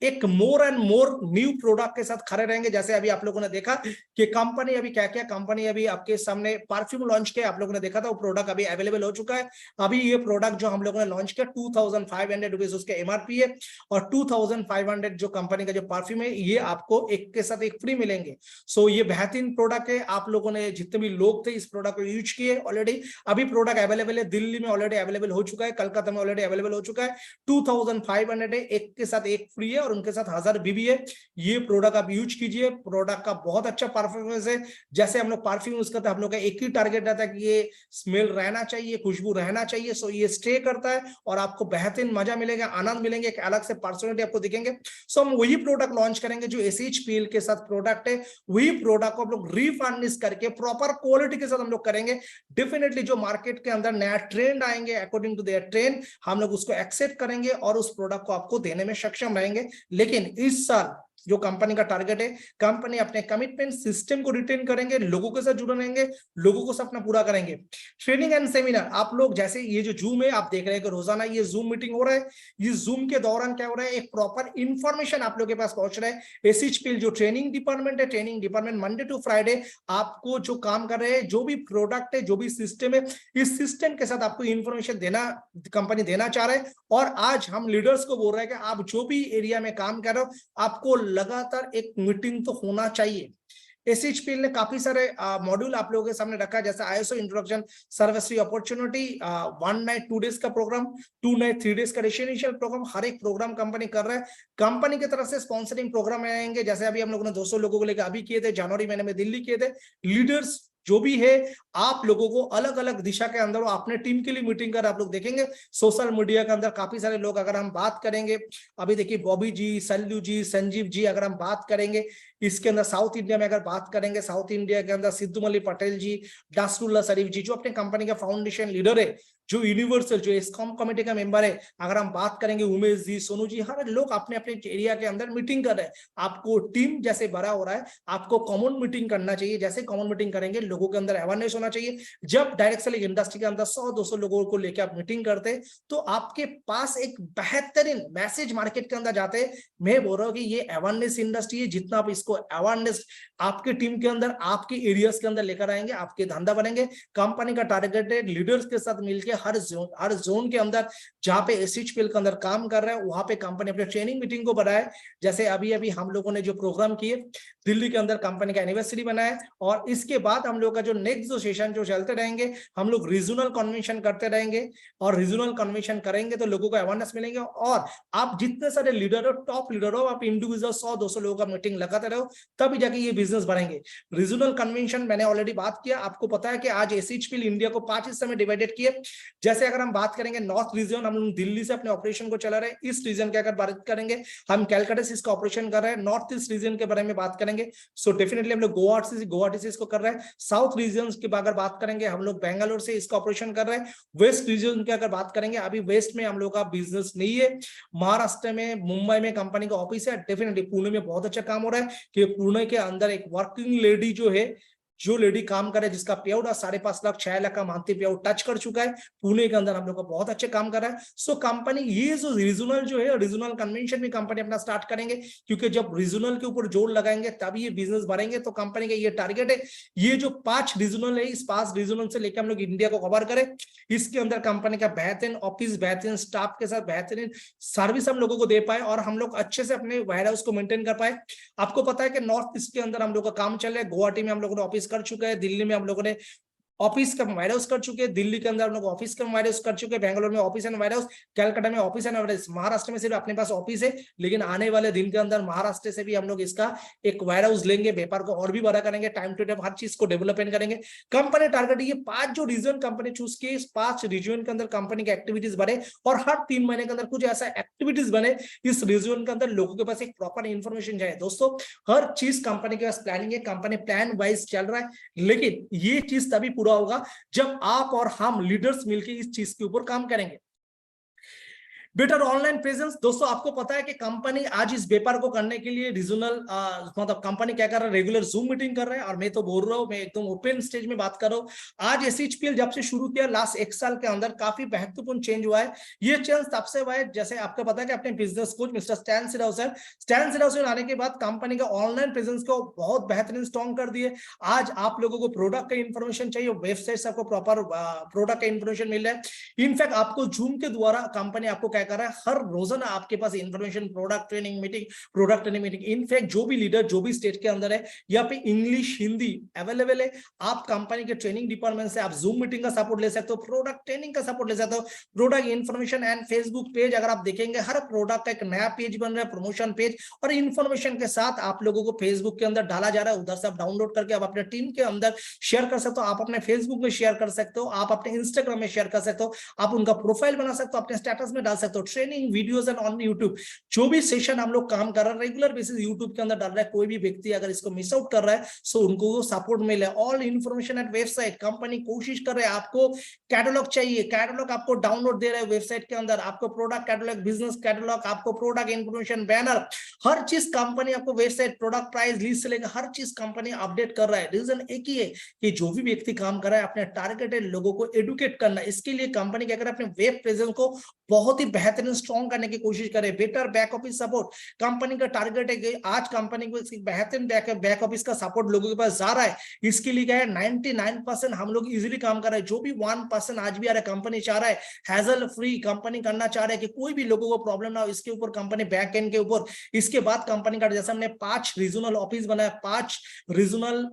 एक मोर एंड मोर न्यू प्रोडक्ट के साथ खड़े रहेंगे। जैसे अभी आप लोगों ने देखा कि कंपनी अभी क्या क्या कंपनी अभी आपके सामने परफ्यूम लॉन्च किया, आप लोगों ने देखा था, वो प्रोडक्ट अभी अवेलेबल हो चुका है। अभी ये प्रोडक्ट जो हम लोगों ने लॉन्च किया 2500 रुपीज उसके एमआरपी है, और 2500 जो कंपनी का जो परफ्यूम है ये आपको एक के साथ एक फ्री मिलेंगे। सो ये बेहतरीन प्रोडक्ट है। आप लोगों ने जितने भी लोग थे इस प्रोडक्ट को यूज किए ऑलरेडी। अभी प्रोडक्ट अवेलेबल है, दिल्ली में ऑलरेडी अवेलेबल हो चुका है, कलकत्ता में ऑलरेडी अवेलेबल हो चुका है। 2500 है, एक के साथ एक फ्री है और उनके साथ 1000 बीबी है। ये प्रोडक्ट आप यूज कीजिए, प्रोडक्ट का बहुत अच्छा परफॉर्मेंस है। जैसे हम लोग परफ्यूम यूज करते हैं, हम लोग का एक ही टारगेट रहता है कि ये स्मेल रहना चाहिए, खुशबू रहना चाहिए। सो ये स्टे करता है और आपको बेहतरीन मजा मिलेगा, आनंद मिलेंगे, एक अलग से पर्सनैलिटी आपको दिखेंगे। सो हम वही प्रोडक्ट लॉन्च करेंगे जो एसएचपीएल के साथ प्रोडक्ट है, वही प्रोडक्ट को हम लोग रीफर्निश करके प्रॉपर क्वालिटी के साथ हम लोग करेंगे। डेफिनेटली जो मार्केट के अंदर नया ट्रेंड आएंगे, अकॉर्डिंग टू देयर ट्रेंड हम लोग उसको एक्सेप्ट करेंगे और उस प्रोडक्ट को आपको देने में सक्षम रहेंगे। लेकिन इस साल जो कंपनी का टारगेट है, कंपनी अपने कमिटमेंट सिस्टम को रिटेन करेंगे, लोगों के साथ जुड़े रहेंगे, लोगों को सपना पूरा करेंगे। ट्रेनिंग एंड सेमिनार, आप लोग जैसे ये जो जूम है आप देख रहे हैं कि रोजाना ये जूम मीटिंग हो रहा है। ये जूम के दौरान क्या हो रहा है, एक प्रॉपर इंफॉर्मेशन आप लोग के पास पहुंच रहा है। एसएचपीएल जो ट्रेनिंग डिपार्टमेंट है, training department Monday to Friday आपको जो काम कर रहे हैं, जो भी प्रोडक्ट है, जो भी सिस्टम है, इस सिस्टम के साथ आपको इंफॉर्मेशन देना कंपनी देना चाह रहा है। और आज हम लीडर्स को बोल रहे हैं कि आप जो भी एरिया में काम कर रहे हो, आपको लगातार एक मीटिंग तो होना चाहिए। एसएचपीएल ने काफी सारे मॉड्यूल आप लोगों के सामने रखा है, जैसे ISO introduction service opportunity, 1 night 2 days का प्रोग्राम, 2 नाइट 3 डेज का रेसिडेंशियल प्रोग्राम, हर एक प्रोग्राम कंपनी कर रहा है। कंपनी की तरफ से स्पॉन्सरिंग प्रोग्राम आएंगे, जैसे अभी हम लोगों ने 200 लोगों को लेकर अभी किए थे, जनवरी महीने में दिल्ली किए थे। लीडर्स जो भी है, आप लोगों को अलग अलग दिशा के अंदर अपने टीम के लिए मीटिंग कर आप लोग देखेंगे। सोशल मीडिया के अंदर काफी सारे लोग, अगर हम बात करेंगे, अभी देखिए बॉबी जी, सल्लू जी, संजीव जी, अगर हम बात करेंगे इसके अंदर साउथ इंडिया में, अगर बात करेंगे साउथ इंडिया के अंदर सिद्धू मल्ली पटेल जी, डासरुल्ला शरीफ जी, जो अपने कंपनी का फाउंडेशन लीडर है, जो यूनिवर्सल जो एस्कॉम कमेटी का मेंबर है, अगर हम बात करेंगे उमेश जी, सोनू जी, हर लोग अपने अपने एरिया के अंदर मीटिंग कर रहे हैं। आपको टीम जैसे बड़ा हो रहा है, आपको कॉमन मीटिंग करना चाहिए। जैसे कॉमन मीटिंग करेंगे, लोगों के अंदर अवेयरनेस होना चाहिए। जब डायरेक्ट सेलिंग इंडस्ट्री के अंदर 100-200 लोगों को लेकर आप मीटिंग करते हैं, तो आपके पास एक बेहतरीन मैसेज मार्केट के अंदर जाते हैं। मैं बोल रहा हूँ कि ये अवेयरनेस इंडस्ट्री है, जितना आप इसको अवेयरनेस आपके टीम के अंदर, आपके एरियाज के अंदर लेकर आएंगे, आपके धंधा बनेंगे। कंपनी का टारगेट है लीडर्स के साथ मिलकर हर जोन के अंदर जहां पे एसएचपीएल के अंदर काम कर रहा है, वहां पे कंपनी अपने ट्रेनिंग मीटिंग को बढ़ाए। जैसे अभी अभी हम लोगों ने जो प्रोग्राम किए, दिल्ली के अंदर कंपनी का एनिवर्सरी बनाया, और इसके बाद हम लोग का जो नेक्स्ट जो सेशन जो चलते रहेंगे, हम लोग रीजनल कन्वेंशन करते रहेंगे, और रीजनल कन्वेंशन करेंगे तो लोगों को अवेयरनेस मिलेंगे। और आप जितने सारे लीडर हो, टॉप लीडर हो, आप इंडिविजुअल 100-200 लोगों का मीटिंग लगाते रहो, तभी जाके ये बिजनेस बढ़ेंगे। रीजनल कन्वेंशन मैंने ऑलरेडी बात किया, आपको पता है कि आज एसएचपीएल इंडिया को 5 हिस्से में डिवाइडेड किए। जैसे अगर हम बात करेंगे नॉर्थ रीजन, हम दिल्ली से अपने ऑपरेशन को चला रहे हैं। ईस्ट रीजन की अगर बात करेंगे, हम कैलकाटा से इसका ऑपरेशन कर रहे हैं। नॉर्थ ईस्ट रीजन के बारे में बात करेंगे, सो डेफिनेटली हम लोग गुवाहाटी से इसको कर रहे हैं। साउथ रीजन की अगर बात करेंगे, हम लोग बेंगलोर से इसका ऑपरेशन कर रहे हैं। वेस्ट रीजन की अगर बात करेंगे, अभी वेस्ट में हम लोग का बिजनेस नहीं है। महाराष्ट्र में, मुंबई में कंपनी का ऑफिस है। डेफिनेटली पुणे में बहुत अच्छा काम हो रहा है कि पुणे के अंदर एक वर्किंग लेडी जो लेडी काम करे, जिसका पे आउट 5.5 लाख 6 लाख का मंथली पे आउट टच कर चुका है, पुणे के अंदर हम लोग का बहुत अच्छे काम कर रहा है। सो कंपनी ये जो रीजनल जो है, रीजनल कन्वेंशन भी कंपनी अपना स्टार्ट करेंगे, क्योंकि जब रीजनल के ऊपर जोर लगाएंगे तभी ये बिजनेस बढ़ेंगे। तो कंपनी का ये टारगेट है, ये जो 5 रीजनल है, इस 5 रीजनल से लेकर हम लोग इंडिया को कवर करें। इसके अंदर कंपनी का बेहतरीन ऑफिस, बेहतरीन स्टाफ के साथ बेहतरीन सर्विस हम लोगों को दे पाए, और हम लोग अच्छे से अपने वेयर हाउस को मेंटेन कर पाए। आपको पता है कि नॉर्थ ईस्ट के अंदर हम लोग का काम चल रहा है। गुवाहाटी में हम लोगों ने ऑफिस कर चुका है, दिल्ली में हम लोगों ने ऑफिस का वायर हाउस कर चुके हैं, दिल्ली के अंदर हम लोग ऑफिस का वायर हाउस कर चुके हैं, बेंगलोर में office and warehouse, Calcutta में office and warehouse, Maharashtra में सिर्फ अपने पास ऑफिस है। लेकिन आने वाले दिन के अंदर महाराष्ट्र से भी हम लोग इसका एक वायर हाउस लेंगे, व्यापार को और भी बड़ा करेंगे, टाइम टू टाइम हर चीज को डेवलपमेंट करेंगे। कंपनी टारगेट ये 5 जो रीजन कंपनी चूज की, इस 5 रीजन के अंदर कंपनी की एक्टिविटीज बढ़े, और हर 3 महीने के अंदर कुछ ऐसा एक्टिविटीज बने इस रीजन के अंदर, लोगों के पास एक प्रॉपर इंफॉर्मेशन जाए। दोस्तों, हर चीज कंपनी के पास प्लानिंग है, कंपनी प्लान वाइज चल रहा है, लेकिन ये चीज तभी पूरा होगा जब आप और हम लीडर्स मिलकर इस चीज के ऊपर काम करेंगे। Better online presence. दोस्तों आपको पता है कि कंपनी आज इस व्यापार को करने के लिए रीजनल मतलब कंपनी क्या कर रहा है, रेगुलर जूम मीटिंग कर रहा है। और मैं तो बोल रहा हूँ, मैं एकदम ओपन स्टेज में बात कर रहा हूँ। आज एसएचपीएल जब से शुरू किया लास्ट 1 साल के अंदर काफी महत्वपूर्ण चेंज हुआ है। ये चेंज तब से हुआ है, जैसे आपको पता है कि अपने बिजनेस कोच मिस्टर स्टैन सिडाउसर आने के बाद कंपनी का ऑनलाइन प्रेजेंस को बहुत बेहतरीन स्ट्रॉन्ग कर दिए। आज आप लोगों को प्रोडक्ट का इंफॉर्मेशन चाहिए, वेबसाइट से आपको प्रॉपर प्रोडक्ट का इंफॉर्मेशन मिल रहा है। इनफैक्ट आपको जूम के द्वारा कंपनी आपको क्या कर रहा है, हर रोजाना आपके पास information, product training meeting. In fact जो भी लीडर जो भी स्टेट के अंदर है, यहाँ पे इंग्लिश हिंदी अवेलेबल है। आप कंपनी के ट्रेनिंग डिपार्टमेंट से आप जूम मीटिंग का सपोर्ट ले सकते हो, प्रोडक्ट ट्रेनिंग का सपोर्ट ले सकते हो, product information and Facebook page अगर आप देखेंगे हर प्रोडक्ट का एक नया पेज बन रहा है, प्रमोशन पेज और इंफॉर्मेशन के साथ आप लोगों को फेसबुक के अंदर डाला जा रहा है। उधर से आप डाउनलोड करके आप अपने टीम के अंदर शेयर कर सकते हो, आप अपने फेसबुक में शेयर कर सकते हो, आप अपने इंस्टाग्राम में शेयर कर सकते हो, आप उनका प्रोफाइल बना सकते हो, अपने स्टेटस में डाल सकते हो। Training videos and on YouTube जो भी सेशन हम लोग काम कर रहे हैं रेगुलर बेसिस यूट्यूब के अंदर डाल रहा है। कोई भी व्यक्ति अगर इसको मिस आउट कर रहा है सो उनको सपोर्ट मिले। All information at website. Company कोशिश कर रहे हैं, आपको कैटलॉग चाहिए, कैटलॉग आपको डाउनलोड दे रहे हैं वेबसाइट के अंदर, आपको प्रोडक्ट कैटलॉग, बिजनेस कैटलॉग, आपको प्रोडक्ट इंफॉर्मेशन, बैनर, हर चीज कंपनी आपको वेबसाइट, प्रोडक्ट प्राइस लिस्ट से लेकर हर चीज कंपनी अपडेट कर रहा है। रीजन एक ही है कि जो भी व्यक्ति काम कर रहा है अपने टारगेटेड लोगों को एडुकेट करना। इसके लिए कंपनी क्या कर रहा है, अपने वेब प्रेजेंस को बहुत ही बेहतरीन स्ट्रॉन्ग करने की कोशिश करे। Better back office support. Company का टारगेट है कि आज कंपनी को बेहतरीन बैक ऑफिस का सपोर्ट लोगों के पास जा रहा है। इसके लिए क्या है, 99% हम लोग इजीली काम कर रहे हैं। जो भी 1% आज भी आ रहा है, कंपनी चाह रहा है हैजल फ्री कंपनी करना चाह रहा है कि कोई भी लोगों को प्रॉब्लम ना हो। इसके ऊपर कंपनी बैक एंड के ऊपर, इसके बाद कंपनी का जैसे हमने 5 रीजनल ऑफिस बनाया, 5 रीजनल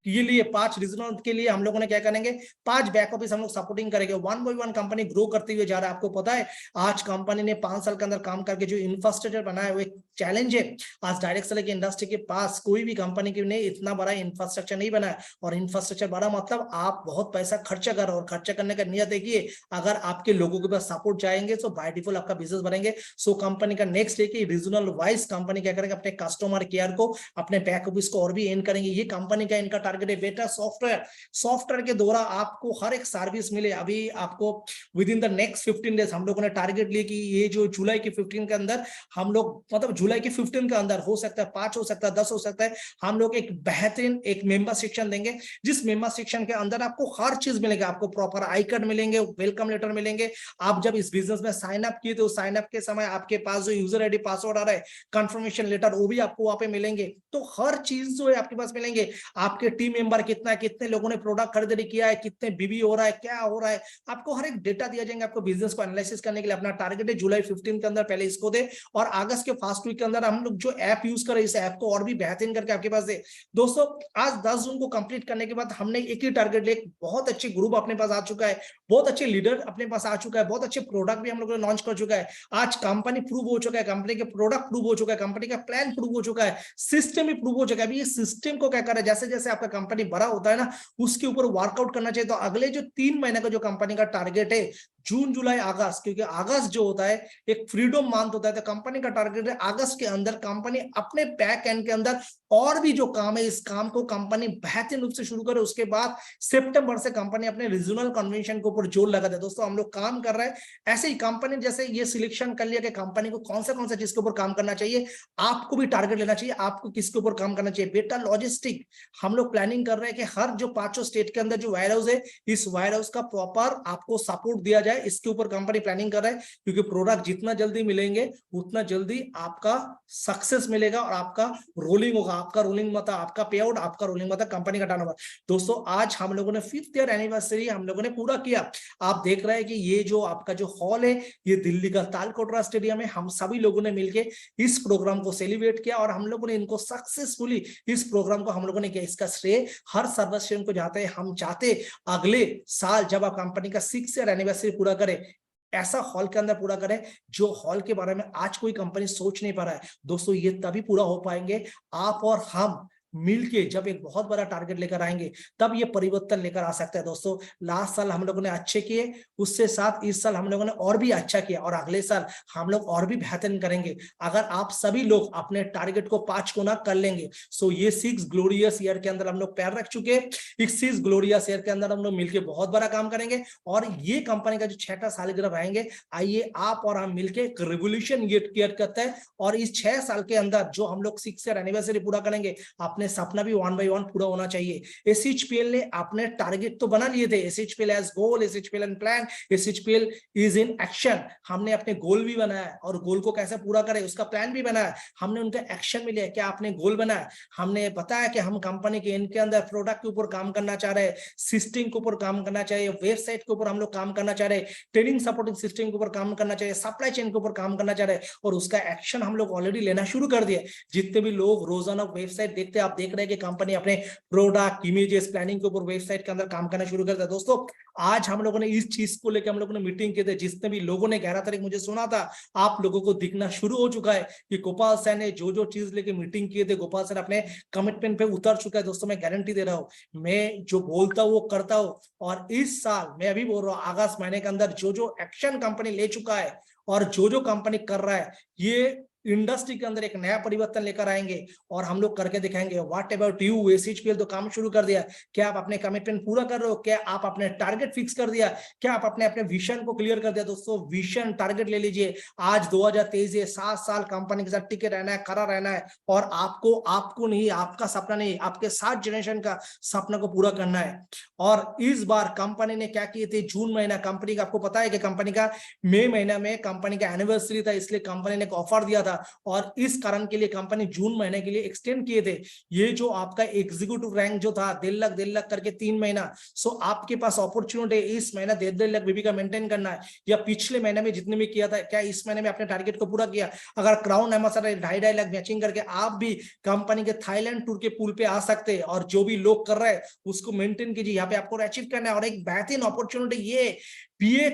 ये लिए 5 रीजनल के लिए हम लोगों ने क्या करेंगे, 5 बैक ऑफिस हम लोग सपोर्टिंग करेंगे। 1 बाय 1 कंपनी ग्रो करते हुए जा रहा है। आपको पता है आज कंपनी ने 5 साल के अंदर काम करके जो इंफ्रास्ट्रक्चर बनाया है वो एक चैलेंज है। आज डायरेक्ट सेलर की इंडस्ट्री के पास कोई भी कंपनी की ने इतना बड़ा इंफ्रास्ट्रक्चर नहीं बनाया। और इंफ्रास्ट्रक्चर बड़ा मतलब आप बहुत पैसा खर्चा कर रहे हो, और खर्चा करने का नियत देखिए, अगर आपके लोगों के पास सपोर्ट जाएंगे तो बाय डिफॉल्ट आपका बिजनेस बढ़ेंगे। सो कंपनी का नेक्स्ट है कि रीजनल वाइज कंपनी क्या करेंगे, अपने कस्टमर केयर को, अपने बैक ऑफिस को और भी एंड करेंगे। ये कंपनी का इनका टारगेट है। बेटा सॉफ्टवेयर के द्वारा आपको हर एक सर्विस मिले। अभी आपको with in the next 15 days हम लोगों ने टारगेट लिए कि ये जो जुलाई के 15 के अंदर हम लोग, मतलब जुलाई के 15 के अंदर हो सकता है 5 हो सकता है 10 हो सकता है, हम लोग एक बेहतरीन एक मेंबर सेक्शन देंगे, जिस मेंबर सेक्शन के अंदर आपको हर चीज मिलेगा। आपको प्रॉपर आई कार्ड मिलेंगे, वेलकम लेटर मिलेंगे। आप जब इस बिजनेस में साइन अप किए तो साइन अप के समय आपके पास जो यूजर आईडी पासवर्ड आ रहा है, कंफर्मेशन लेटर, वो भी आपको वहां पे मिलेंगे। तो हर चीज जो है आपके पास मिलेंगे। आपके टीम मेंबर कितने लोगों ने प्रोडक्ट खरीदारी किया है, कितने बीबी हो रहा है, क्या हो रहा है, आपको हर एक डेटा दिया जाएगा। आपको बिजनेस को एनालिसिस करने के लिए अपना टारगेट है जुलाई 15 के अंदर पहले इसको दे, और अगस्त के फर्स्ट वीक के अंदर हम लोग जो ऐप यूज करें इस ऐप को और भी बेहतरीन करके आपके पास दे। दोस्तों आज 10 जून को कंप्लीट करने के बाद हमने एक ही टारगेट ले, बहुत अच्छे ग्रुप अपने पास आ चुका है, बहुत अच्छे लीडर अपने पास आ चुका है, बहुत अच्छे प्रोडक्ट भी हम लोगों ने लॉन्च कर चुका है। आज कंपनी प्रूव हो चुका है, कंपनी के प्रोडक्ट प्रूव हो चुका है, कंपनी का प्लान प्रूव हो चुका है, सिस्टम भी प्रूव हो चुका है। अभी ये सिस्टम को क्या कर रहा है, जैसे जैसे आपका कंपनी बड़ा होता है ना, उसके ऊपर वर्कआउट करना चाहिए। तो अगले जो 3 महीने का जो कंपनी का टारगेट है, जून जुलाई अगस्त, क्योंकि अगस्त जो होता है एक फ्रीडम मंथ होता है, तो कंपनी का टारगेट है अगस्त के अंदर कंपनी अपने बैक एंड के अंदर और भी जो काम है इस काम को कंपनी बेहतरीन रूप से शुरू करे। उसके बाद सितंबर से कंपनी अपने रीजनल कन्वेंशन के ऊपर जोर लगा दे। दोस्तों हम लोग काम कर रहे हैं ऐसे ही। कंपनी जैसे ये सिलेक्शन कर लिया कि कंपनी को कौन सा चीज के ऊपर काम करना चाहिए, आपको भी टारगेट लेना चाहिए, आपको किसके ऊपर काम करना चाहिए। बेटा लॉजिस्टिक हम लोग प्लानिंग कर रहे हैं कि हर जो 5 स्टेट के अंदर जो वेयर हाउस है, इस वेयर हाउस का प्रॉपर आपको सपोर्ट दिया जाए। इसके ऊपर कंपनी प्लानिंग कर रहा है, क्योंकि प्रोडक्ट जितना जल्दी मिलेंगे उतना जल्दी आपका सक्सेस मिलेगा और आपका रोलिंग होगा। आपका रोलिंग मतलब आपका पे आउट, आपका रोलिंग मतलब कंपनी का टर्नओवर। दोस्तों आज हम लोगों ने 5th ईयर एनिवर्सरी हम लोगों ने पूरा किया। आप देख रहे हैं कि ये जो आपका जो हॉल है ये दिल्ली का तालकोटरा स्टेडियम है। हम सभी लोगों ने मिलकर इस प्रोग्राम को सेलिब्रेट किया और हम लोगों ने इनको सक्सेसफुली इस प्रोग्राम को हम लोगों ने किया। इसका श्रेय हर सदस्य को जाता है। हम चाहते अगले साल जब आप कंपनी का 6th ईयर एनिवर्सरी पूरा करें, ऐसा हॉल के अंदर पूरा करें जो हॉल के बारे में आज कोई कंपनी सोच नहीं पा रहा है। दोस्तों ये तभी पूरा हो पाएंगे आप और हम मिलके जब एक बहुत बड़ा टारगेट लेकर आएंगे तब ये परिवर्तन लेकर आ सकते हैं दोस्तों। लास्ट साल हम लोगों ने अच्छे किए, उससे साथ इस साल हम लोगों ने और भी अच्छा किया और अगले साल हम लोग और भी बेहतर करेंगे अगर आप सभी लोग अपने टारगेट को 5 गुना कर लेंगे। सो ये 6 ग्लोरियस ईयर के अंदर हम लोग पैर रख चुके हैं। इस 6 ग्लोरियस ईयर के अंदर हम लोग मिलकर बहुत बड़ा काम करेंगे और ये कंपनी का जो 6वां सालगिरह रहेंगे, आइए आप और हम मिलकर एक रिवोल्यूशन क्रिएट करते हैं और इस 6 साल के अंदर जो हम लोग 6 ईयर एनिवर्सरी पूरा करेंगे, अपने सपना भी 1 by 1 पूरा होना चाहिए। एसएचपीएल ने अपने टारगेट तो बना लिए थे, SHPL has goal, SHPL and plan, SHPL is in action. हमने अपने गोल भी बनाया और गोल को कैसे पूरा करें उसका प्लान भी बनाया, हमने उनका एक्शन भी लिया। क्या आपने गोल बनाया, हमने बताया कि हम कंपनी के इनके अंदर प्रोडक्ट के ऊपर काम करना चाह रहे हैं, सिस्टम के ऊपर काम करना चाहिए, वेबसाइट के ऊपर हम लोग काम करना चाह रहे हैं, ट्रेनिंग सपोर्टिंग सिस्टम के ऊपर काम करना चाहिए, सप्लाई चेन के ऊपर काम करना चाह रहे हैं और उसका एक्शन हम लोग ऑलरेडी लेना शुरू कर दिया। जितने भी लोग रोजाना वेबसाइट देखते हैं, आप देख रहे हैं कि कंपनी अपने प्रोडक्ट इमेजेस प्लानिंग के ऊपर वेबसाइट के अंदर काम करना शुरू करता है। दोस्तों आज हम लोगों ने इस चीज को लेकर हम लोगों ने मीटिंग की थी, जितने भी लोगों ने 11 तारीख मुझे सुना था, आप लोगों को दिखना शुरू हो चुका है कि गोपाल सर ने जो जो चीज लेके मीटिंग किए थे, गोपाल सर अपने कमिटमेंट पे उतर चुका है। दोस्तों मैं गारंटी दे रहा हूं, मैं जो बोलता हूं वो करता हूं और इस साल मैं अभी बोल रहा हूं अगस्त महीने के अंदर जो जो एक्शन कंपनी ले चुका है और जो जो कंपनी कर रहा है, ये इंडस्ट्री के अंदर एक नया परिवर्तन लेकर आएंगे और हम लोग करके दिखाएंगे। What about you? एसएचपीएल तो काम शुरू कर दिया, क्या आप अपने कमिटमेंट पूरा कर रहे हो? क्या आप अपने टारगेट फिक्स कर दिया? क्या आप अपने अपने विजन को क्लियर कर दिया? दोस्तों विजन टारगेट ले लीजिए। आज 2023 है, 7 साल कंपनी के साथ टिके रहना है, खड़ा रहना है और आपको नहीं, आपका सपना नहीं, आपके 7 जनरेशन का सपना को पूरा करना है। और इस बार कंपनी ने क्या किए थे, जून महीना कंपनी का, आपको पता है कि कंपनी का मई महीना में कंपनी का एनिवर्सरी था, इसलिए कंपनी ने एक ऑफर दिया था और इस कारण के लिए कंपनी जून महीने के लिए एक्सटेंड किए थे। ये जो आपका एग्जीक्यूटिव रैंक जो था 1.5 लाख करके 3 महीना, सो आपके पास अपॉर्चुनिटी इस महीना 1.5 लाख बीबी का मेंटेन करना है, या पिछले महीने में जितने भी किया था, क्या इस महीने में अपने टारगेट को पूरा किया? अगर क्राउन एम्बेसडर 2.5 लाख मैचिंग करके आप भी कंपनी के थाईलैंड टूर के पूल पे आ सकते हैं और जो भी लोग कर रहे हैं उसको मेंटेन कीजिए। यहाँ पे आपको अचीव करना है और एक बेहतरीन अपॉर्चुनिटी ये बीए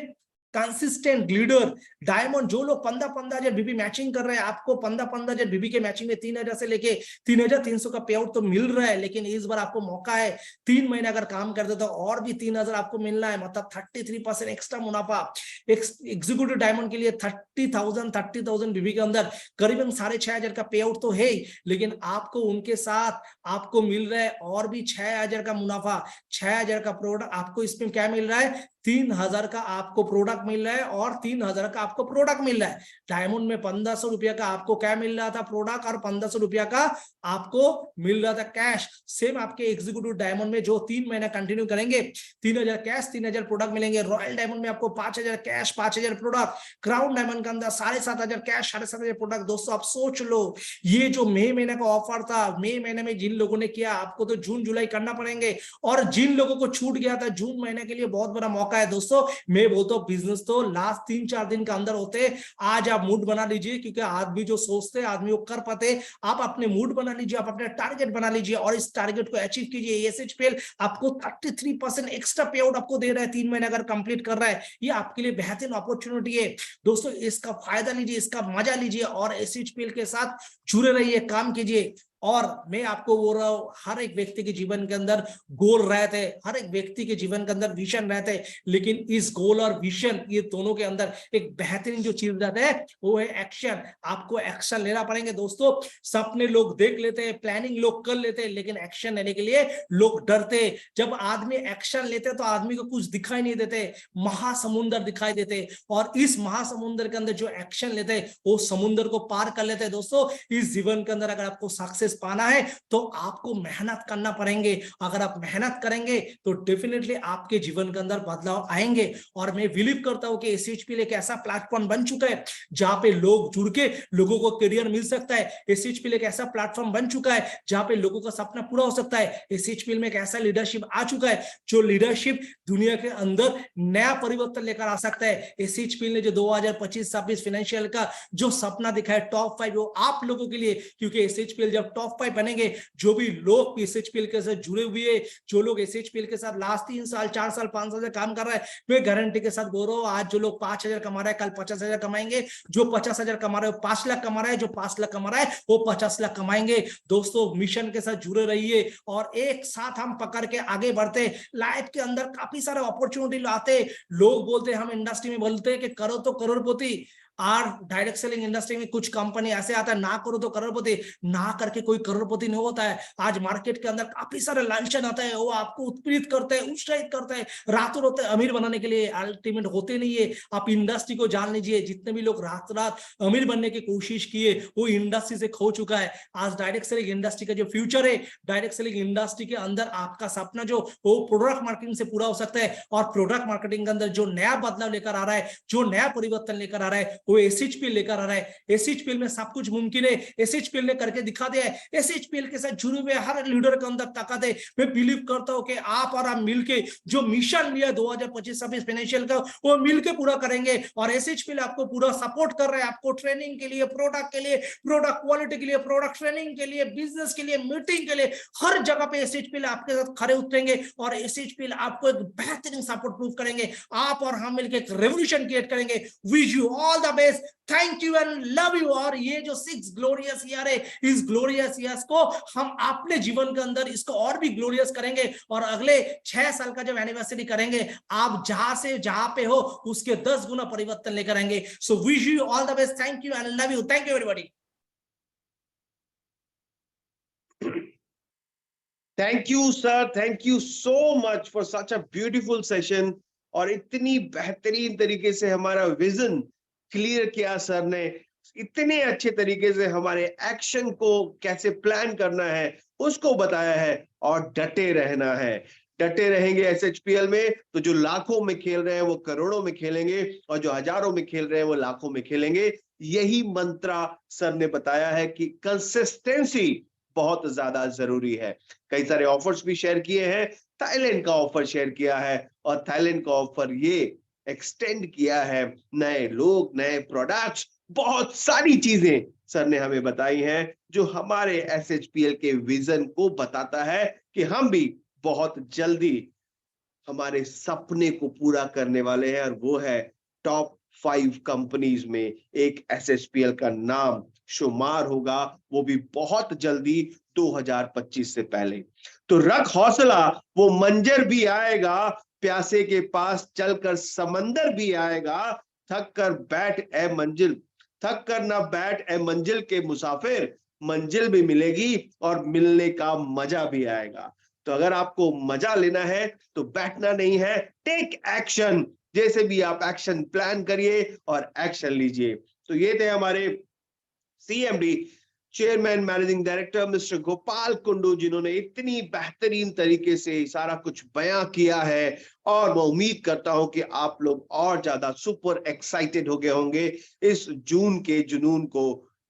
कंसिस्टेंट लीडर डायमंड, जो लोग 15,000 बीबी मैचिंग कर रहे हैं, आपको 15,000 बीबी के मैचिंग में 3,000 से लेके 3,300 का पे आउट तो मिल रहा है, लेकिन इस बार आपको मौका है 3 महीने अगर काम करते तो और भी 3,000 आपको मिलना है, मतलब 33% एक्स्ट्रा मुनाफा। एग्जीक्यूटिव डायमंड के लिए 30,000 बीबी के अंदर करीबन 6,500 का पे आउट तो है ही, लेकिन आपको उनके साथ आपको मिल रहा है और भी 6,000 का मुनाफा, 6,000 का प्रोडक्ट। आपको इसमें क्या मिल रहा है? 3,000 का आपको प्रोडक्ट मिल रहा है और 3,000 का आपको प्रोडक्ट मिल रहा है। डायमंड में 1,500 रुपया का आपको क्या मिल रहा था? प्रोडक्ट, और 1,500 रुपया का आपको मिल रहा था कैश। सेम आपके एग्जीक्यूटिव डायमंड में जो 3 महीना कंटिन्यू करेंगे, 3,000 कैश 3,000 प्रोडक्ट मिलेंगे। रॉयल डायमंड में आपको 5,000 कैश 5,000 प्रोडक्ट। क्राउन डायमंड के अंदर 7,500 कैश 7,500 प्रोडक्ट। दोस्तों आप सोच लो, ये जो मई महीने का ऑफर था, मई महीने में जिन लोगों ने किया, आपको तो जून जुलाई करना पड़ेंगे, और जिन लोगों को छूट गया था जून महीने के लिए बहुत बड़ा मौका है। दोस्तों मैं बोलता हूं बिजनेस तो लास्ट 3-4 दिन के अंदर होते। आज आप मूड बना लीजिए, क्योंकि आदमी जो सोचते आदमी वो कर पाते। आप अपने मूड बना लीजिए, आप अपने टारगेट बना लीजिए और इस टारगेट को अचीव कीजिए। एसएचपीएल आपको 33% एक्स्ट्रा पे आउट आपको दे रहा है 3 महीने अगर कंप्लीट कर रहा है। ये आपके लिए बेहतरीन अपॉर्चुनिटी है दोस्तों, इसका फायदा लीजिए, इसका मजा लीजिए और एसएचपीएल के साथ जुड़े रहिए, काम कीजिए। और मैं आपको बोल रहा हूं, हर एक व्यक्ति के जीवन के अंदर गोल रहते हैं, हर एक व्यक्ति के जीवन के अंदर विजन रहते हैं, लेकिन इस गोल और विजन ये दोनों के अंदर एक बेहतरीन जो चीज रहता है वो है एक्शन। आपको एक्शन लेना पड़ेंगे दोस्तों। सपने लोग देख लेते हैं, प्लानिंग लोग कर लेते हैं, लेकिन एक्शन लेने के लिए लोग डरते हैं। जब आदमी एक्शन लेते तो आदमी को कुछ दिखाई नहीं देते, महासमुंदर दिखाई देते, और इस महासमुंदर के अंदर जो एक्शन लेते हैं वो समुंदर को पार कर लेते हैं। दोस्तों इस जीवन के अंदर अगर आपको सक्सेस पाना है तो आपको मेहनत करना पड़ेंगे। अगर आप मेहनत करेंगे तो डेफिनेटली आपके जीवन के अंदर बदलाव आएंगे। और मैं बिलीव करता हूं कि एसएचपीएल एक ऐसा प्लेटफॉर्म बन चुका है जहां पे लोग जुड़ के लोगों को करियर मिल सकता है। एसएचपीएल एक ऐसा प्लेटफॉर्म बन चुका है जहां पे लोगों का सपना पूरा हो सकता है। एसएचपीएल में एक ऐसा लीडरशिप आ चुका है जो लीडरशिप दुनिया के अंदर नया परिवर्तन लेकर आ सकता है। एसएचपीएल ने जो 2025-26 फाइनेंशियल का जो सपना दिखा है टॉप 5, वो आप लोगों के लिए, क्योंकि एसएचपीएल जब टॉप 5 बनेंगे। जो भी लोग एसएचपीएल के साथ जुड़े हुए, जो लोग एसएचपीएल के साथ लास्ट 3 साल 4 साल 5 साल से काम कर रहा है, मैं गारंटी के साथ बोल रहा हूँ, आज जो लोग 5,000 कमा रहा है कल 50,000 कमाएंगे, जो 50,000 कमा रहे हो 5 लाख कमा रहा है, जो 5 लाख कमा रहा है वो 50 लाख कमाएंगे। दोस्तों मिशन के साथ जुड़े रहिए और एक साथ हम पकड़ के आगे बढ़ते। लाइफ के अंदर काफी सारे अपॉर्चुनिटी लाते। लोग बोलते हैं, हम इंडस्ट्री में बोलते हैं कि करो तो करोड़पति। और डायरेक्ट सेलिंग इंडस्ट्री में कुछ कंपनी ऐसे आता है, ना करो तो करोड़पति, ना करके कोई करोड़पति नहीं होता है। आज मार्केट के अंदर काफी सारे लालचन आता है, वो आपको उत्प्रेरित करते हैं, उत्साहित करते हैं, रातों रात अमीर बनाने के लिए। अल्टीमेट होते नहीं है। आप इंडस्ट्री को जान लीजिए, जितने भी लोग रात रात अमीर बनने की कोशिश किए वो इंडस्ट्री से खो चुका है। आज डायरेक्ट सेलिंग इंडस्ट्री का जो फ्यूचर है, डायरेक्ट सेलिंग इंडस्ट्री के अंदर आपका सपना जो वो प्रोडक्ट मार्केटिंग से पूरा हो सकता है। और प्रोडक्ट मार्केटिंग के अंदर जो नया बदलाव लेकर आ रहा है, जो नया परिवर्तन लेकर आ रहा है, वो एसएचपीएल लेकर आ रहा है। एसएचपीएल में सब कुछ मुमकिन है। एसएचपीएल ने करके दिखा दिया है। एसएचपीएल के साथ जुड़े हुए हर लीडर के अंदर ताकत है। मैं बिलीव करता हूं कि आप और हम मिलके जो मिशन लिया 2025-26 फाइनेंशियल का, वो मिलके पूरा करेंगे। और एसएचपीएल आपको पूरा सपोर्ट कर रहा है, आपको ट्रेनिंग के लिए, प्रोडक्ट के लिए, प्रोडक्ट क्वालिटी के लिए, प्रोडक्ट ट्रेनिंग के लिए, बिजनेस के लिए, मीटिंग के लिए, हर जगह पे एसएचपीएल आपके साथ खड़े उतरेंगे और एसएचपीएल आपको एक बेहतरीन सपोर्ट प्रूव करेंगे। आप और हम मिलकर एक रेवोल्यूशन क्रिएट करेंगे। Wish you all the best, thank you and love you. और ये जो 6 ग्लोरियस ईयर है, इस ग्लोरियस ईयर्स को हम अपने जीवन के अंदर इसको और भी ग्लोरियस करेंगे। और अगले 6 साल का जब एनिवर्सरी करेंगे, आप जहां से जहां पे हो उसके 10 गुना परिवर्तन लेकर आएंगे। So wish you all the best, thank you and love you, thank you everybody. Thank you sir, thank you so much for such a beautiful session. और इतनी बेहतरीन तरीके से हमारा विजन क्लियर किया सर ने, इतने अच्छे तरीके से हमारे एक्शन को कैसे प्लान करना है उसको बताया है। और डटे रहना है, डटे रहेंगे एसएचपीएल में तो जो लाखों में खेल रहे हैं वो करोड़ों में खेलेंगे, और जो हजारों में खेल रहे हैं वो लाखों में खेलेंगे। यही मंत्रा सर ने बताया है कि कंसिस्टेंसी बहुत ज्यादा जरूरी है। कई सारे ऑफर्स भी शेयर किए हैं। थाईलैंड का ऑफर शेयर किया है, और थाईलैंड का ऑफर ये एक्सटेंड किया है। नए लोग, नए प्रोडक्ट्स, बहुत सारी चीजें सर ने हमें बताई हैं जो हमारे एसएचपीएल के विजन को बताता है कि हम भी बहुत जल्दी हमारे सपने को पूरा करने वाले हैं। और वो है टॉप 5 कंपनीज में एक एसएचपीएल का नाम शुमार होगा, वो भी बहुत जल्दी 2025 से पहले। तो रख हौसला, वो मंजर भी आएगा, प्यासे के पास चलकर समंदर भी आएगा। थक कर बैठ ए मंजिल, थक कर ना बैठ ए मंजिल के मुसाफिर, मंजिल भी मिलेगी और मिलने का मजा भी आएगा। तो अगर आपको मजा लेना है तो बैठना नहीं है, टेक एक्शन। जैसे भी आप एक्शन प्लान करिए और एक्शन लीजिए। तो ये थे हमारे CMD, chairman managing director mister Gopal Kundu, जिन्होंने इतनी बेहतरीन तरीके से सारा कुछ बयां किया है। और मैं उम्मीद करता हूं कि आप लोग और ज्यादा सुपर एक्साइटेड हो गए होंगे इस जून के जुनून को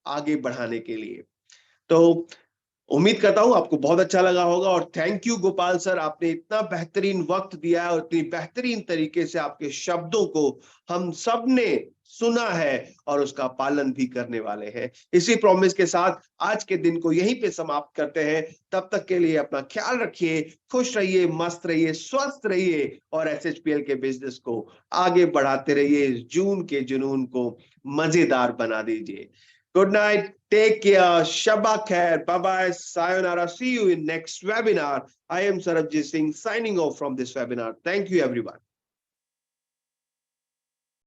आगे बढ़ाने के लिए। तो उम्मीद करता हूं आपको बहुत अच्छा लगा होगा। और थैंक यू गोपाल सर, आपने इतना बेहतरीन वक्त दिया है और इतनी बेहतरीन तरीके से आपके शब्दों को हम सब ने सुना है और उसका पालन भी करने वाले हैं। इसी प्रॉमिस के साथ आज के दिन को यहीं पे समाप्त करते हैं। तब तक के लिए अपना ख्याल रखिए, खुश रहिए, मस्त रहिए, स्वस्थ रहिए और एसएचपीएल के बिजनेस को आगे बढ़ाते रहिए। इस जून के जुनून को मजेदार बना दीजिए। Good night. Take care. Shabba khair. Bye-bye. Sayonara. See you in next webinar. I am Sarabjit Singh signing off from this webinar. Thank you, everyone.